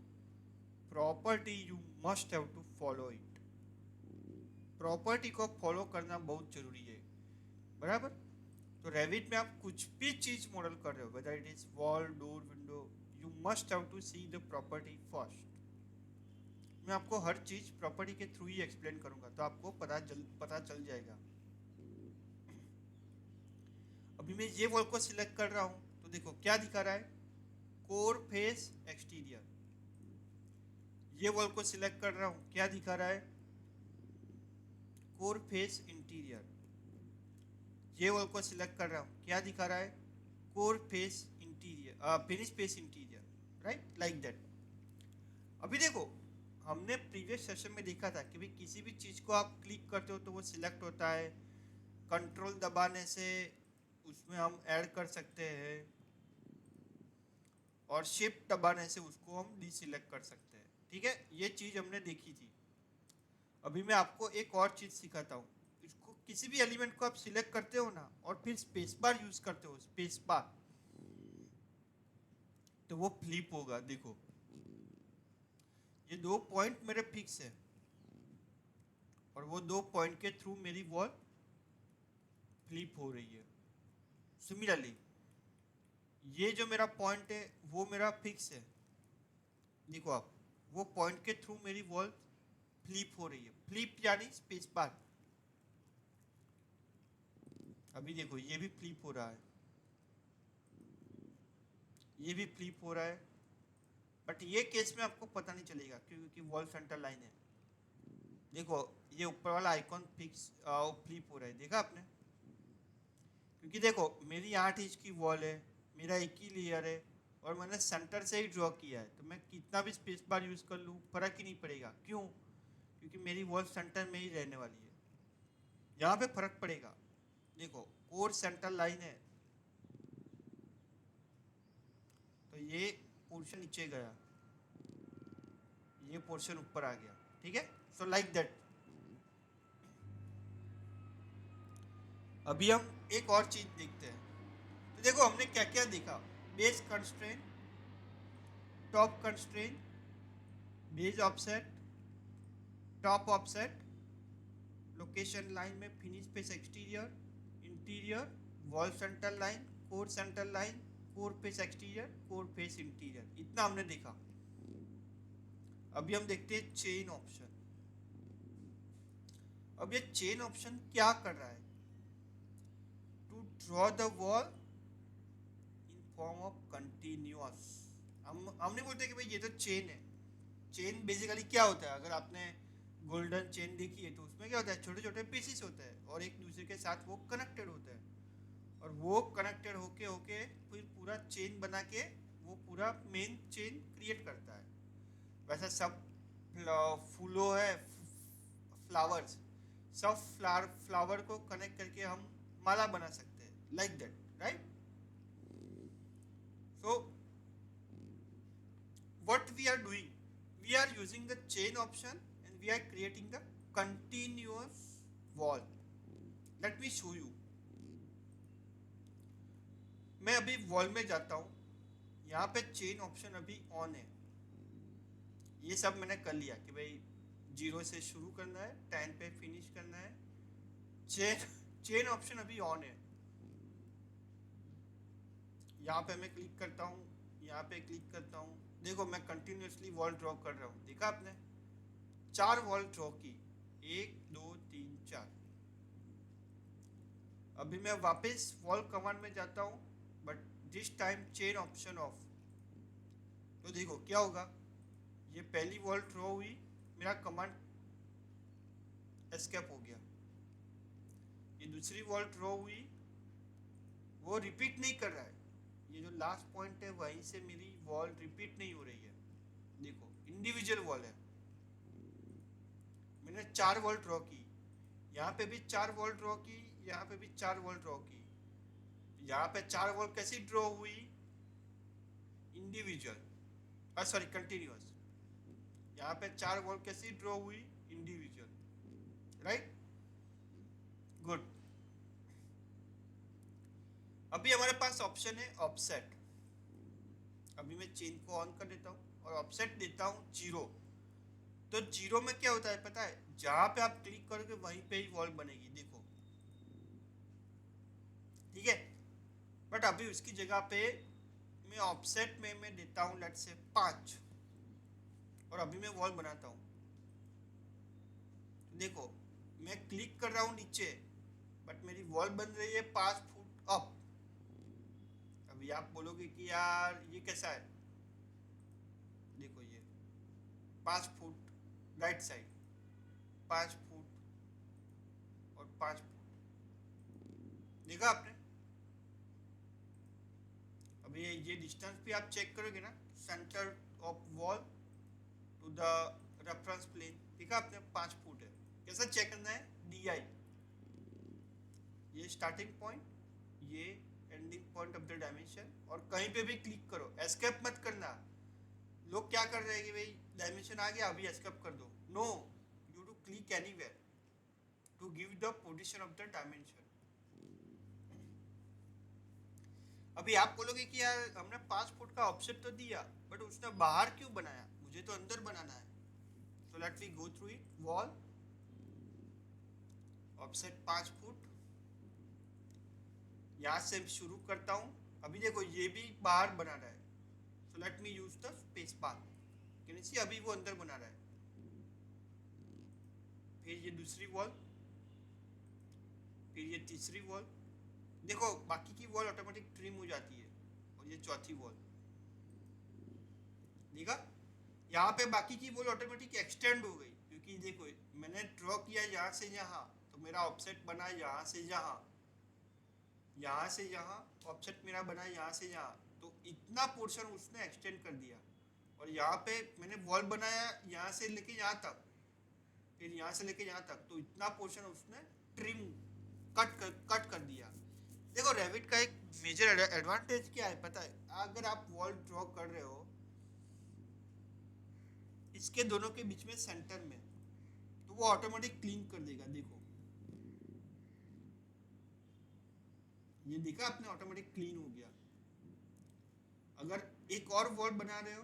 property you must have to follow it. Property को फॉलो करना बहुत जरूरी है, बराबर? तो रेविट में आप कुछ भी चीज मॉडल कर रहे हो, whether it is wall, door, window, you must have to see the property first. मैं आपको हर चीज प्रॉपर्टी के थ्रू ही एक्सप्लेन करूंगा, तो आपको पता चल जाएगा। अभी मैं ये वॉल को सिलेक्ट कर रहा हूं, तो देखो क्या दिखा रहा है, कोर फेस एक्सटीरियर। ये वॉल को सिलेक्ट कर रहा हूं, क्या दिखा रहा है, कोर फेस इंटीरियर। ये वॉल को सिलेक्ट कर रहा हूँ, क्या दिखा रहा है, core face interior, finish face interior, right, like that. अभी देखो, हमने प्रीवियस सेशन में देखा था कि भाई किसी भी चीज़ को आप क्लिक करते हो तो वो सिलेक्ट होता है, कंट्रोल दबाने से उसमें हम ऐड कर सकते हैं, और शिफ्ट दबाने से उसको हम डिसिलेक्ट कर सकते हैं। ठीक है, ये चीज़ हमने देखी थी। अभी मैं आपको एक और चीज़ सिखाता हूँ। इसको किसी भी एलिमेंट को आप सिलेक्ट करते हो ना, और फिर स्पेस बार यूज करते हो, स्पेस बार, तो वो फ्लिप होगा। देखो, ये 2 पॉइंट मेरे फिक्स है, और वो 2 पॉइंट के थ्रू मेरी वॉल फ्लिप हो रही है। सिमिलरली ये जो मेरा पॉइंट है वो मेरा फिक्स है, देखो आप, वो पॉइंट के थ्रू मेरी वॉल फ्लिप हो रही है। फ्लिप यानी स्पेस बार। अभी देखो, ये भी फ्लिप हो रहा है, ये भी फ्लिप हो रहा है, बट ये केस में आपको पता नहीं चलेगा क्योंकि वॉल सेंटर लाइन है। देखो, ये ऊपर वाला आइकॉन फिक्स फ्लिप हो रहा है, देखा आपने? क्योंकि देखो, मेरी 8 इंच की वॉल है, मेरा एक ही लेयर है, और मैंने सेंटर से ही ड्रॉ किया है, तो मैं कितना भी स्पेस बार यूज़ कर लूँ फर्क ही नहीं पड़ेगा। क्यों? क्योंकि मेरी वॉल सेंटर में ही रहने वाली है। यहाँ पे फर्क पड़ेगा। देखो, कोर सेंटर लाइन है, तो ये पोर्शन नीचे गया, ये पोर्शन ऊपर आ गया। ठीक है, सो लाइक दैट। अभी हम एक और चीज देखते हैं। तो देखो, हमने क्या क्या देखा। Base constraint, top constraint, base offset, top offset, location line में finish face exterior, interior, wall centre line, core centre line, core face exterior, core face interior, इतना हमने देखा। अभी हम देखते हैं चेन ऑप्शन। अब ये चेन ऑप्शन क्या कर रहा है, to draw the wall in form of continuous. हम नहीं बोलते कि भाई ये तो चेन है। चेन बेसिकली क्या होता है, अगर आपने गोल्डन चेन देखी है तो उसमें क्या होता है, छोटे छोटे पीसेस होते हैं और एक दूसरे के साथ वो कनेक्टेड होते हैं, और वो कनेक्टेड होके होके फिर पूरा चेन बना के वो पूरा मेन चेन क्रिएट करता है। वैसा सब फूलों है, फ्लावर्स, सब फ्लावर को कनेक्ट करके हम माला बना सकते हैं, like that, right? So what we are doing, we are using the chain option and we are creating the continuous wall. Let me show you. मैं अभी वॉल में जाता हूँ, यहाँ पे चेन ऑप्शन अभी ऑन है। ये सब मैंने कर लिया कि भाई 0 से शुरू करना है, 10 पे फिनिश करना है। चेन ऑप्शन अभी ऑन है। यहाँ पे मैं क्लिक करता हूँ, यहाँ पे क्लिक करता हूँ, देखो मैं कंटिन्यूसली वॉल ड्रॉ कर रहा हूँ, देखा आपने? 4 वॉल ड्रॉ की, 1 2 3 4। अभी मैं वापस वॉल कमांड में जाता हूँ, but this time chain option of. तो देखो क्या होगा, ये पहली वॉल ड्रॉ हुई, मेरा कमांड एस्केप हो गया। ये दूसरी वॉल ड्रॉ हुई, वो रिपीट नहीं कर रहा है, ये जो लास्ट पॉइंट है वहीं से मेरी वॉल रिपीट नहीं हो रही है। देखो, इंडिविजुअल वॉल है। मैंने 4 वॉल ड्रॉ की, यहाँ पे भी 4 वॉल ड्रॉ की, यहाँ पे भी 4 वॉल ड्रॉ की। यहाँ पे 4 वॉल कैसी ड्रॉ हुई, इंडिविजुअल, सॉरी कंटिन्यूअस। यहाँ पे 4 वॉल कैसी ड्रॉ हुई, इंडिविजुअल, राइट? गुड। अभी हमारे पास ऑप्शन है ऑफसेट। अभी मैं चेन को ऑन कर देता हूँ और ऑफसेट देता हूँ 0। तो 0 में क्या होता है पता है, जहां पे आप क्लिक करोगे वहीं पे ही वॉल बनेगी, देखो, ठीक है? बट अभी उसकी जगह पे मैं ऑफसेट में मैं देता हूँ लेट से 5, और अभी मैं वॉल बनाता हूँ। देखो, मैं क्लिक कर रहा हूँ नीचे, बट मेरी वॉल बन रही है 5 फुट अप। अभी आप बोलोगे कि यार ये कैसा है, देखो ये 5 फुट राइट साइड, 5 फुट और 5 फुट, देखा आपने? अभी ये डिस्टेंस भी आप चेक करोगे ना, centre of wall to the reference plane, देखा आपने 5 फुट है। कैसा चेक करना है? DI, ये स्टार्टिंग पॉइंट, ये ending point of the dimension, और कहीं पे भी क्लिक करो, एस्केप मत करना। लोग क्या कर रहे हैं कि भाई डायमेंशन आ गया अभी एस्केप कर दो, no, you to click anywhere to give the position of the dimension. अभी आप बोलोगे कि यार हमने 5 फुट का ऑफसेट तो दिया, बट उसने बाहर क्यों बनाया, मुझे तो अंदर बनाना है। तो let we go through it. Wall offset 5 foot, यहाँ से शुरू करता हूँ। अभी देखो ये भी बाहर बना रहा है, so let me use the space bar. Can you see, अभी वो अंदर बना रहा है। फिर ये दूसरी वॉल, फिर ये तीसरी वॉल, देखो बाकी की वॉल ऑटोमेटिक ट्रिम हो जाती है। और ये चौथी वॉल, देखा, यहाँ पे बाकी की वॉल ऑटोमेटिक एक्सटेंड हो गई, क्योंकि देखो मैंने ड्रॉ किया यहाँ से यहाँ, तो मेरा ऑफसेट बना यहाँ से यहाँ, यहाँ से यहाँ ऑफसेट मेरा बना यहाँ से यहाँ, तो इतना पोर्शन उसने एक्सटेंड कर दिया। और यहाँ पे मैंने वॉल बनाया यहाँ से लेके यहाँ तक, फिर यहाँ से लेके यहाँ तक, तो इतना पोर्शन उसने ट्रिम कट कर दिया। देखो रेविट का एक मेजर एडवांटेज क्या है पता है? अगर आप वॉल ड्रॉ कर रहे हो इसके दोनों के बीच में सेंटर में, तो वो ऑटोमेटिक क्लीन कर देगा। देखो ये देखा आपने, ऑटोमेटिक क्लीन हो गया। अगर एक और वॉल बना रहे हो,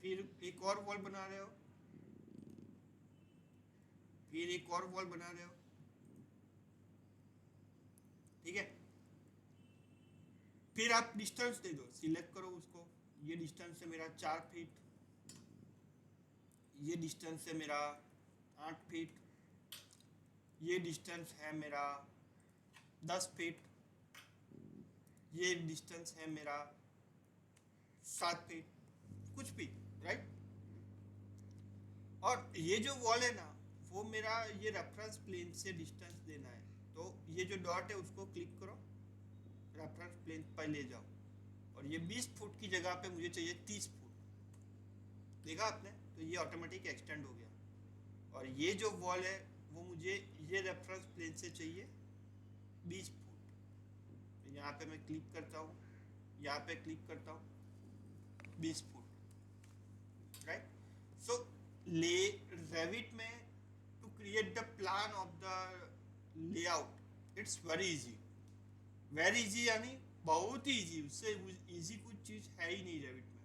फिर एक और वॉल बना रहे हो, फिर एक और वॉल बना रहे हो, ठीक है, फिर आप डिस्टेंस दे दो, सिलेक्ट करो उसको। ये डिस्टेंस है मेरा 4 फीट, ये डिस्टेंस है मेरा 8 फीट, ये डिस्टेंस है मेरा 10 फीट, ये डिस्टेंस है मेरा 7 फीट, कुछ भी, राइट। और ये जो वॉल है ना, वो मेरा ये रेफरेंस प्लेन से डिस्टेंस देना है। तो ये जो डॉट है उसको क्लिक करो, रेफरेंस प्लेन पर ले जाओ, और ये 20 फुट की जगह पे मुझे चाहिए 30 फुट, देखा आपने? तो ये ऑटोमेटिक एक्सटेंड हो गया। और ये जो वॉल है वो मुझे ये रेफरेंस प्लेन से चाहिए 20 फुट। तो यहाँ पे मैं क्लिक करता हूँ, यहाँ पे क्लिक करता हूँ, 20 फुट, राइट। सो ले रेविट में to create the plan of the layout, it's very easy, very easy, यानी बहुत ही इजी, उससे इजी कुछ चीज़ है ही नहीं रेविट में।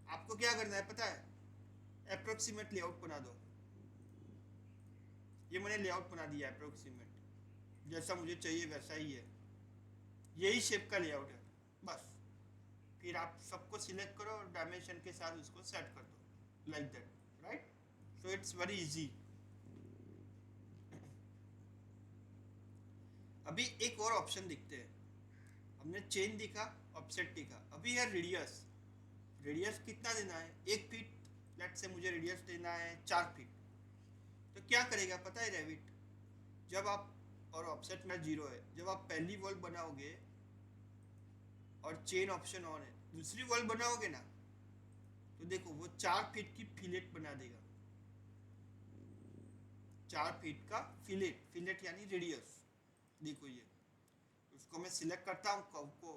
आपको क्या करना है पता है? अप्रोक्सीमेट लेआउट बना दो। ये मैंने लेआउट बना दिया अप्रोक्सीमेट, जैसा मुझे चाहिए वैसा ही है, यही शेप का लेआउट है बस। फिर आप सबको सिलेक्ट करो और डायमेंशन के साथ उसको सेट कर दो, like that, right. So it's very easy. अभी एक और ऑप्शन दिखते हैं। हमने चेन दिखा, ऑफसेट दिखा, अभी है रेडियस। रेडियस कितना देना है? 1 फीट, लेट से मुझे रेडियस देना है 4 फीट। तो क्या करेगा पता है रेविट? जब आप, और ऑफसेट में 0 है, जब आप पहली वॉल बनाओगे और चेन ऑप्शन ऑन है, दूसरी वॉल बनाओगे ना, तो देखो वो 4 फीट की फिलेट बना देगा। 4 फीट का फिलेट, फिलेट यानी रेडियस। देखो ये, उसको मैं सिलेक्ट करता हूँ कर्व को,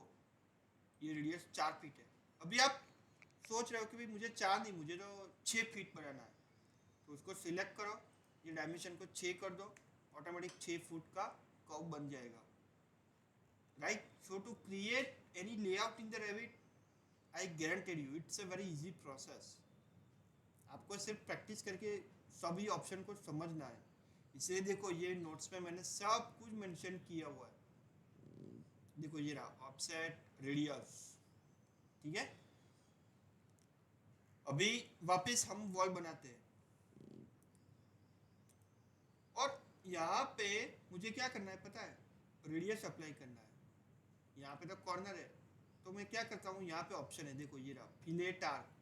ये रेडियस 4 फीट है। अभी आप सोच रहे हो कि भाई मुझे 4 नहीं, मुझे तो 6 फीट बनाना है, तो उसको सिलेक्ट करो, ये डायमेंशन को 6 कर दो, ऑटोमेटिक 6 फुट का कर्व बन जाएगा, right. So to create any layout in the Revit, I guaranteed you it's a very easy process. आपको सिर्फ प्रैक्टिस करके सभी ऑप्शन को समझना है। इसलिए देखो ये नोट्स में मैंने सब कुछ मेंशन किया हुआ है। देखो ये रहा ऑफसेट, रेडियस, ठीक है। अभी वापस हम वॉल बनाते हैं, और यहाँ पे मुझे क्या करना है पता है? रेडियस अप्लाई करना है। यहाँ पे तो कॉर्नर है, तो मैं क्या करता हूँ, यहाँ पे ऑप्शन है, देखो ये रहा फिलेट आर्क,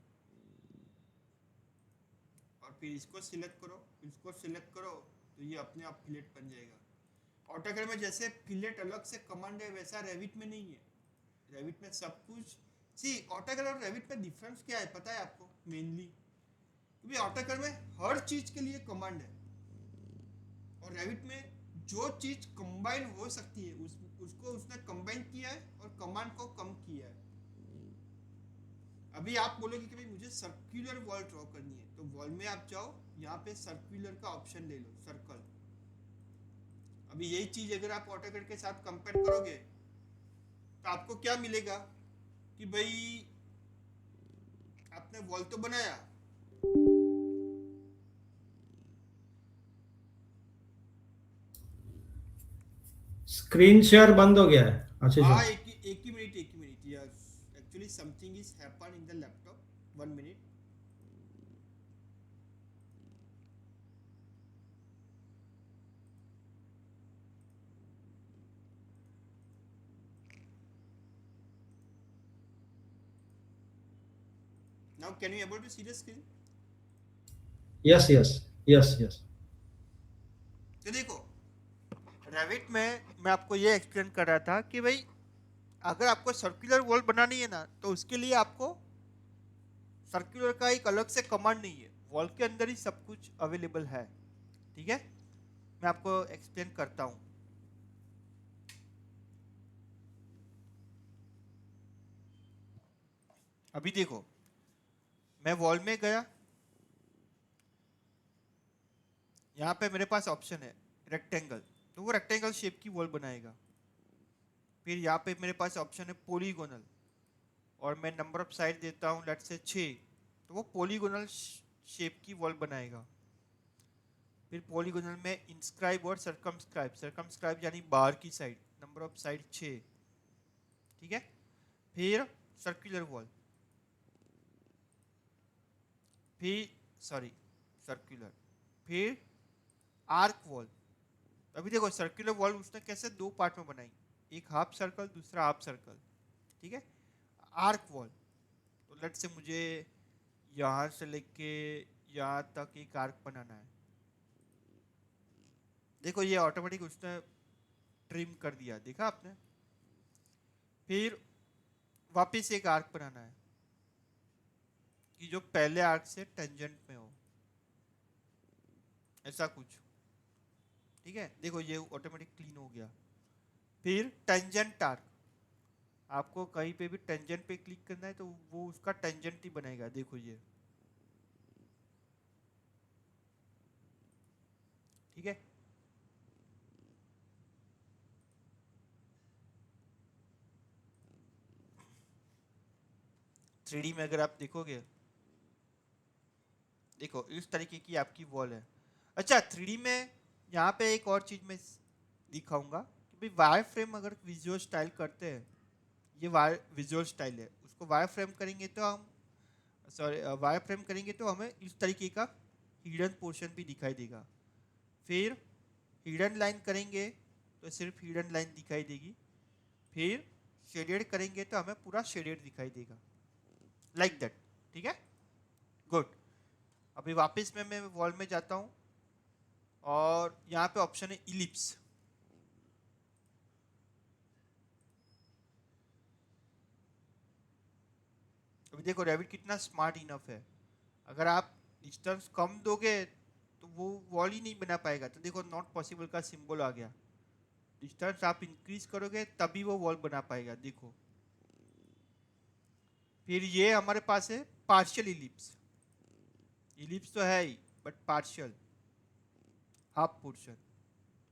और फिर इसको सिलेक्ट करो, इसको सिलेक्ट करो, तो ये अपने आप फिलेट बन जाएगा। ऑटोकैड में जैसे फिलेट अलग से कमांड है वैसा रेविट में नहीं है। रेविट में सब कुछ सी ऑटोकैड और रेविट में डिफरेंस क्या है पता है आपको? मेनली क्योंकि ऑटोकैड में हर चीज के लिए कमांड है और रेविट में जो चीज कंबाइन हो सकती है उसको उसने कंबाइन किया है और कमांड को कम किया है। अभी आप बोलोगे कि भाई मुझे सर्कुलर वॉल ड्रॉ करनी है, तो वॉल में आप जाओ, यहाँ पे सर्कुलर का ऑप्शन ले लो, सर्कल। अभी यही चीज अगर आप ऑटोकैड के साथ कंपेयर करोगे तो आपको क्या मिलेगा कि भाई आपने वॉल तो बनाया, स्क्रीन शेयर बंद हो गया है आशीष हाँ भाई। एक ही minute yes, actually something is happen in the laptop, 1 minute. Now can you able to see the screen? Yes yes yes yes. तो देखो रेविट में मैं आपको ये एक्सप्लेन कर रहा था कि भाई अगर आपको सर्कुलर वॉल बनानी है ना तो उसके लिए आपको सर्कुलर का एक अलग से कमांड नहीं है, वॉल के अंदर ही सब कुछ अवेलेबल है। ठीक है, मैं आपको एक्सप्लेन करता हूं। अभी देखो मैं वॉल में गया, यहाँ पे मेरे पास ऑप्शन है रेक्टेंगल, तो वो रेक्टेंगल शेप की वॉल बनाएगा। फिर यहाँ पे मेरे पास ऑप्शन है पॉलीगोनल और मैं नंबर ऑफ साइड देता हूँ लेट्स से 6, तो वो पॉलीगोनल शेप की वॉल बनाएगा। फिर पॉलीगोनल में इंस्क्राइब और सरकमस्क्राइब, सरकमस्क्राइब यानी बाहर की साइड, नंबर ऑफ साइड 6। ठीक है, फिर सर्कुलर वॉल, फिर सॉरी सर्कुलर, फिर आर्क वॉल। अभी देखो सर्कुलर वॉल उसने कैसे दो पार्ट में बनाई, एक हाफ सर्कल दूसरा हाफ सर्कल। ठीक है, आर्क वॉल तो लेट से मुझे यहाँ से लेके यहाँ तक एक आर्क बनाना है। देखो ये ऑटोमेटिक उसने ट्रिम कर दिया, देखा आपने। फिर वापस एक आर्क बनाना है कि जो पहले आर्क से टेंजेंट में हो, ऐसा कुछ। ठीक है, देखो ये ऑटोमेटिक क्लीन हो गया। फिर टेंजेंट आर्क, आपको कहीं पे भी टेंजेंट पे क्लिक करना है तो वो उसका टेंजेंट ही बनाएगा। देखो ये, ठीक है। थ्री में अगर आप देखोगे, देखो इस तरीके की आपकी वॉल है। अच्छा थ्री में यहाँ पे एक और चीज मैं दिखाऊंगा कि भाई वायर फ्रेम अगर विजुअल स्टाइल करते हैं, ये वायर विजुअल स्टाइल है, उसको वायर फ्रेम करेंगे तो हम सॉरी वायर फ्रेम करेंगे तो हमें इस तरीके का हिडन पोर्शन भी दिखाई देगा। फिर हिडन लाइन करेंगे तो सिर्फ हिडन लाइन दिखाई देगी। फिर शेडेड करेंगे तो हमें पूरा शेडेड दिखाई देगा, लाइक दैट। ठीक है, गुड। अभी वापस मैं वॉल में जाता हूँ और यहाँ पे ऑप्शन है इलिप्स। अभी देखो रेविट कितना स्मार्ट इनफ है, अगर आप डिस्टेंस कम दोगे तो वो वॉल ही नहीं बना पाएगा। तो देखो नॉट पॉसिबल का सिंबल आ गया, डिस्टेंस आप इंक्रीज करोगे तभी वो वॉल बना पाएगा। देखो फिर ये हमारे पास है पार्शियल इलिप्स, इलिप्स तो है ही बट पार्शियल, हाफ पोर्शन।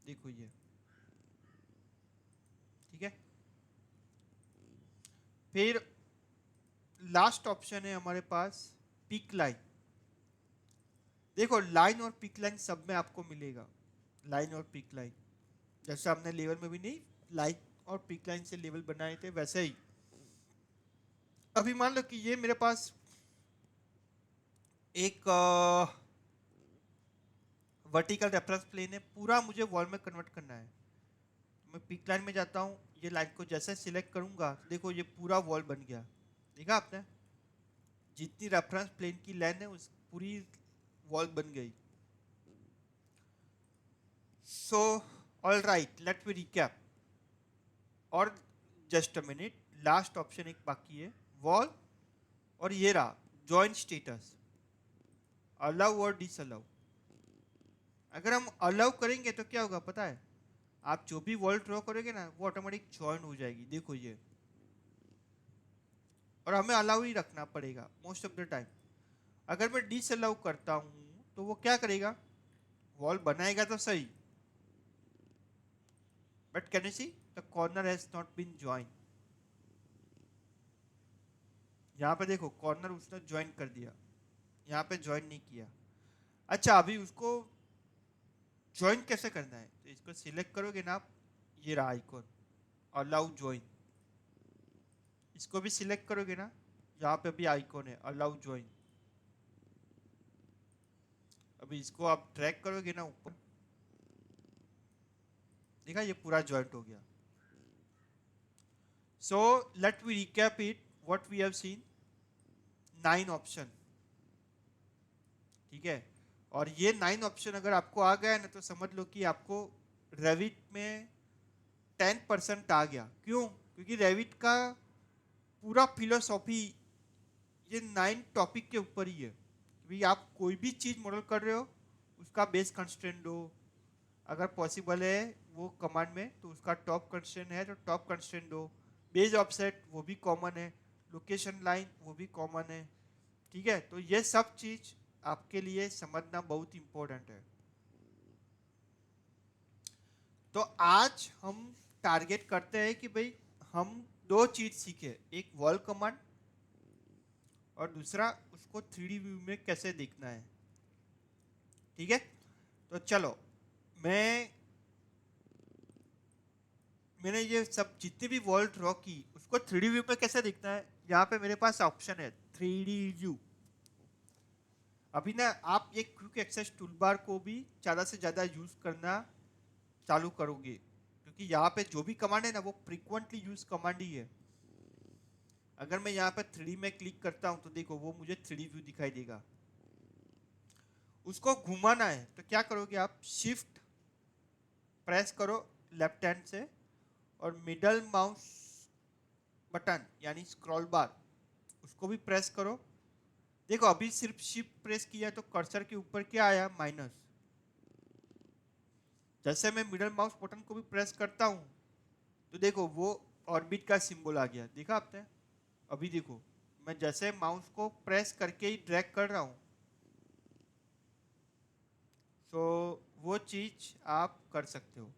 देखो ये, ठीक है। फिर लास्ट ऑप्शन है हमारे पास पिक लाइन। देखो लाइन और पिक लाइन सब में आपको मिलेगा, लाइन और पिक लाइन, जैसे हमने लेवल में भी नहीं लाइन और पिक लाइन से लेवल बनाए थे वैसे ही। अभी मान लो कि ये मेरे पास एक वर्टिकल रेफरेंस प्लेन है, पूरा मुझे वॉल में कन्वर्ट करना है। मैं पिक लाइन में जाता हूँ, ये लाइन को जैसे सिलेक्ट करूंगा देखो ये पूरा वॉल बन गया। देखा आपने, जितनी रेफरेंस प्लेन की लाइन है उस पूरी वॉल बन गई। So, all right, let me recap. और just a minute, last option एक बाकी है, वॉल, और ये रहा जॉइंट स्टेटस, अलाउ और डिसअलाउ। अगर हम अलाउ करेंगे तो क्या होगा पता है, आप जो भी वॉल ड्रॉ करोगे ना वो ऑटोमेटिक जॉइन हो जाएगी, देखो ये। और हमें अलाउ ही रखना पड़ेगा मोस्ट ऑफ द टाइम। अगर मैं डिसअलाउ करता हूँ तो वो क्या करेगा, वॉल बनाएगा तो सही, but can you see the corner has not been join. यहाँ पे देखो कॉर्नर उसने ज्वाइन कर दिया, यहाँ पे ज्वाइन नहीं किया। अच्छा, अभी उसको ज्वाइन कैसे करना है, तो इसको सिलेक्ट करोगे ना आप, ये रहा आइकॉन अलाउ ज्वाइन, इसको भी सिलेक्ट करोगे ना, यहाँ पे भी आइकॉन है अलाउ ज्वाइन। अभी इसको आप ड्रैग करोगे ना ऊपर, देखा ये पूरा ज्वाइंट हो गया। So let we recap it what we have seen, 9 option, ठीक है। और ये 9 ऑप्शन अगर आपको आ गया है ना तो समझ लो कि आपको रेविट में 10% आ गया। क्यों? क्योंकि रेविट का पूरा फिलोसॉफी ये 9 टॉपिक के ऊपर ही है। कि आप कोई भी चीज़ मॉडल कर रहे हो उसका बेस कंस्ट्रेंट दो, अगर पॉसिबल है वो कमांड में तो उसका टॉप कंस्ट्रेंट है तो टॉप कंस्ट्रेंट दो, बेस ऑफसेट वो भी कॉमन है, लोकेशन लाइन वो भी कॉमन है, ठीक है। तो ये सब चीज़ आपके लिए समझना बहुत इंपॉर्टेंट है। तो आज हम टारगेट करते हैं कि भाई हम 2 चीज़ सीखे, एक वॉल कमांड और दूसरा उसको 3D व्यू में कैसे देखना है, ठीक है। तो चलो, मैंने ये सब जितनी भी वॉल ड्रॉ की उसको 3D व्यू में कैसे देखना है, यहाँ पे मेरे पास ऑप्शन है 3D व्यू। अभी ना आप ये क्विक एक्सेस टूलबार को भी ज़्यादा से ज़्यादा यूज़ करना चालू करोगे, क्योंकि यहाँ पे जो भी कमांड है ना वो फ्रीक्वेंटली यूज कमांड ही है। अगर मैं यहाँ पे 3D में क्लिक करता हूँ तो देखो वो मुझे 3D व्यू दिखाई देगा। उसको घुमाना है तो क्या करोगे आप, शिफ्ट प्रेस करो लेफ्ट हैंड से और मिडल माउस बटन यानी स्क्रॉल बार उसको भी प्रेस करो। देखो अभी सिर्फ शिफ्ट प्रेस किया तो कर्सर के ऊपर क्या आया, माइनस। जैसे मैं मिडल माउस बटन को भी प्रेस करता हूँ तो देखो वो ऑर्बिट का सिंबल आ गया, देखा आपने। अभी देखो मैं जैसे माउस को प्रेस करके ही ड्रैग कर रहा हूँ, तो वो चीज आप कर सकते हो।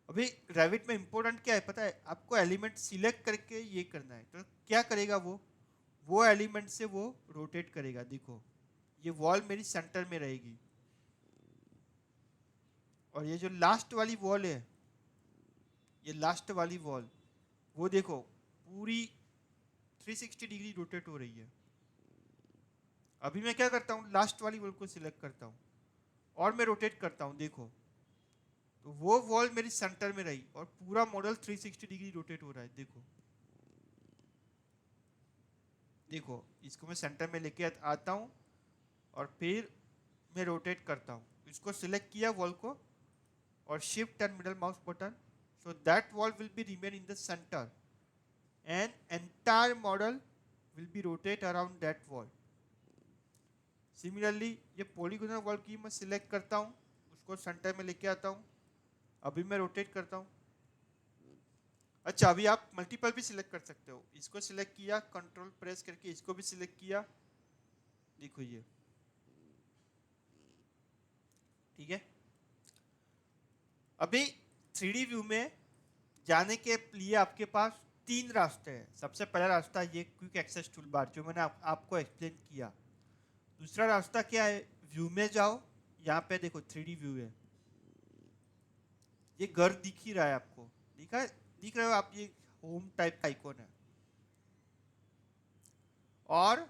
अभी रेविट में इंपॉर्टेंट क्या है पता है, आपको एलिमेंट सिलेक्ट करके ये करना है। तो क्या करेगा वो एलिमेंट से वो रोटेट करेगा। देखो ये वॉल मेरी सेंटर में रहेगी और ये जो लास्ट वाली वॉल है, ये लास्ट वाली वॉल वो देखो पूरी 360 डिग्री रोटेट हो रही है। अभी मैं क्या करता हूँ, लास्ट वाली वॉल को सिलेक्ट करता हूँ और मैं रोटेट करता हूँ, देखो तो वो वॉल मेरी सेंटर में रही और पूरा मॉडल 360 डिग्री रोटेट हो रहा है। देखो देखो इसको मैं सेंटर में लेके आता हूँ और फिर मैं रोटेट करता हूँ। इसको सिलेक्ट किया वॉल को और shift and middle mouse button, so that wall will be remain in the center and entire model will be rotate around that wall. Similarly ये polygonal wall की मैं सिलेक्ट करता हूँ, उसको सेंटर में लेके आता हूँ, अभी मैं रोटेट करता हूँ। अच्छा अभी आप मल्टीपल भी सिलेक्ट कर सकते हो, इसको सिलेक्ट किया कंट्रोल प्रेस करके इसको भी सिलेक्ट किया, देखो ये ठीक है। अभी 3D व्यू में जाने के लिए आपके पास 3 रास्ते हैं। सबसे पहला रास्ता ये क्विक एक्सेस टूलबार जो मैंने आपको एक्सप्लेन किया। दूसरा रास्ता क्या है, व्यू में जाओ, यहाँ पे देखो 3D व्यू है, ये घर दिख ही रहा है आपको, दिख रहे हो आप, ये होम टाइप का आइकॉन है। और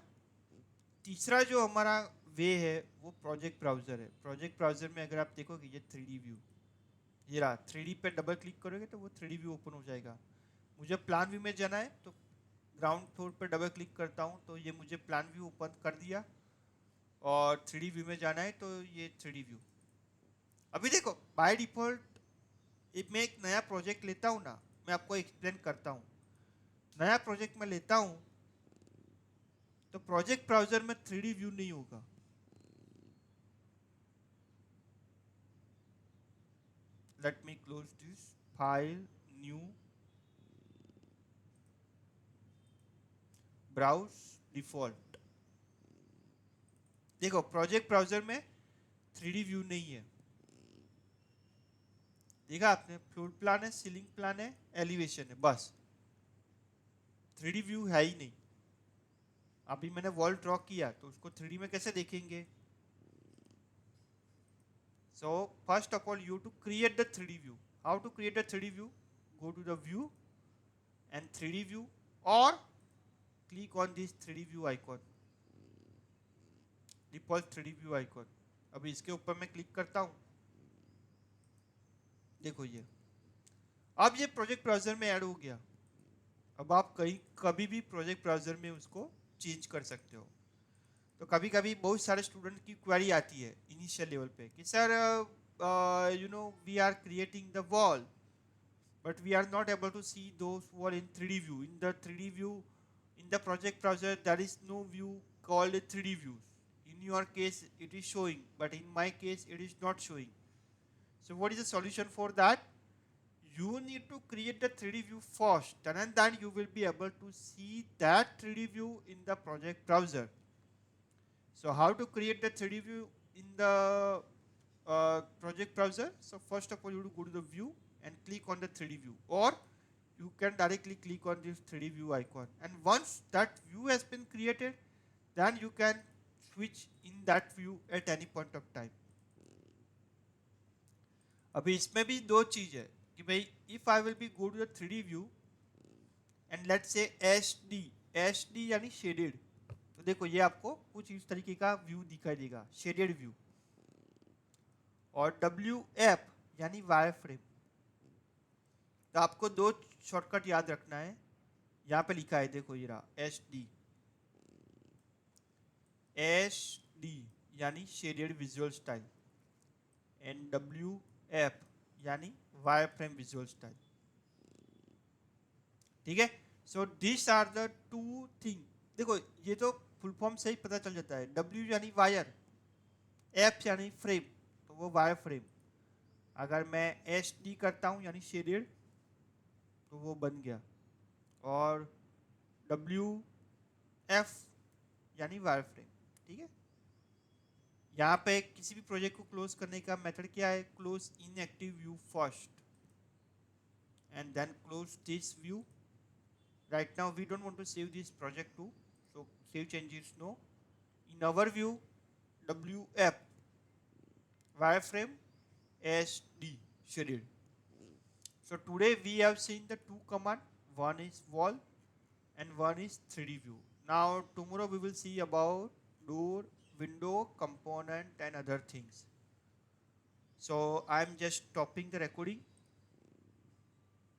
तीसरा जो हमारा वे है वो प्रोजेक्ट ब्राउजर है। प्रोजेक्ट ब्राउजर में अगर आप देखोगे ये 3D व्यू, ये रहा 3D पे डबल क्लिक करोगे तो वो 3D व्यू ओपन हो जाएगा। मुझे प्लान व्यू में जाना है तो ग्राउंड फ्लोर पर डबल क्लिक करता हूँ तो ये मुझे प्लान व्यू ओपन कर दिया, और 3D व्यू में जाना है तो ये 3D व्यू। अभी देखो बाय डिफॉल्ट मैं एक नया प्रोजेक्ट लेता हूँ ना, मैं आपको एक्सप्लेन करता हूँ। नया प्रोजेक्ट मैं लेता हूँ तो प्रोजेक्ट ब्राउजर में 3D व्यू नहीं होगा। Let me close this file, new, browse default. देखो प्रोजेक्ट ब्राउजर में 3D व्यू नहीं है। देखा आपने, फ्लोर प्लान है, सीलिंग प्लान है, एलिवेशन है, बस 3D व्यू है ही नहीं। अभी मैंने वॉल ड्रॉ किया तो उसको 3D में कैसे देखेंगे? So first of all you to create the 3D view. How to create a 3D view? Go to the view and 3D view, or click on this 3D view icon, default 3D view icon. अभी इसके ऊपर मैं क्लिक करता हूँ, देखो ये अब ये प्रोजेक्ट ब्राउजर में ऐड हो गया। अब आप कहीं कभी भी प्रोजेक्ट ब्राउजर में उसको चेंज कर सकते हो। तो कभी कभी बहुत सारे स्टूडेंट की क्वेरी आती है इनिशियल लेवल पे कि sir you know we are creating the wall but we are not able to see those wall in 3D view. In the 3D view, in the project browser, there is no view called 3D views. In your case, it is showing, but in my case, it is not showing. So what is the solution for that? You need to create the 3D view first, and then you will be able to see that 3D view in the project browser. So how to create the 3D view in the project browser? So first of all, you go to the view and click on the 3D view, or you can directly click on this 3D view icon. And once that view has been created, then you can switch in that view at any point of time. अभी इसमें भी दो चीज है कि भाई if I will be go to the 3D view and let's say HD यानी शेडेड, तो देखो ये आपको कुछ इस तरीके का व्यू दिखाई देगा, शेडेड व्यू। और WF यानी वायर फ्रेम। तो आपको दो शॉर्टकट याद रखना है, यहाँ पे लिखा है देखो ये रहा HD यानी shaded visual style, and WF यानी वायर फ्रेम विजुअल स्टाइल। ठीक है, so this are the two thing. देखो ये तो फुल फॉर्म से ही पता चल जाता है, W यानी वायर, F यानी फ्रेम, तो वो वायर फ्रेम। अगर मैं HD करता हूँ यानी शेडेड, तो वो बन गया। और WF यानी वायर फ्रेम। ठीक है, यहाँ पे किसी भी प्रोजेक्ट को क्लोज करने का मेथड क्या है? Close inactive view first and then close this view. Right now we don't want to save this project to, so save changes no. In our view WF wireframe, SD schedule. So today we have seen the two command, one is wall and one is 3D view. Now tomorrow we will see about door, window, component and other things. So I am just stopping the recording.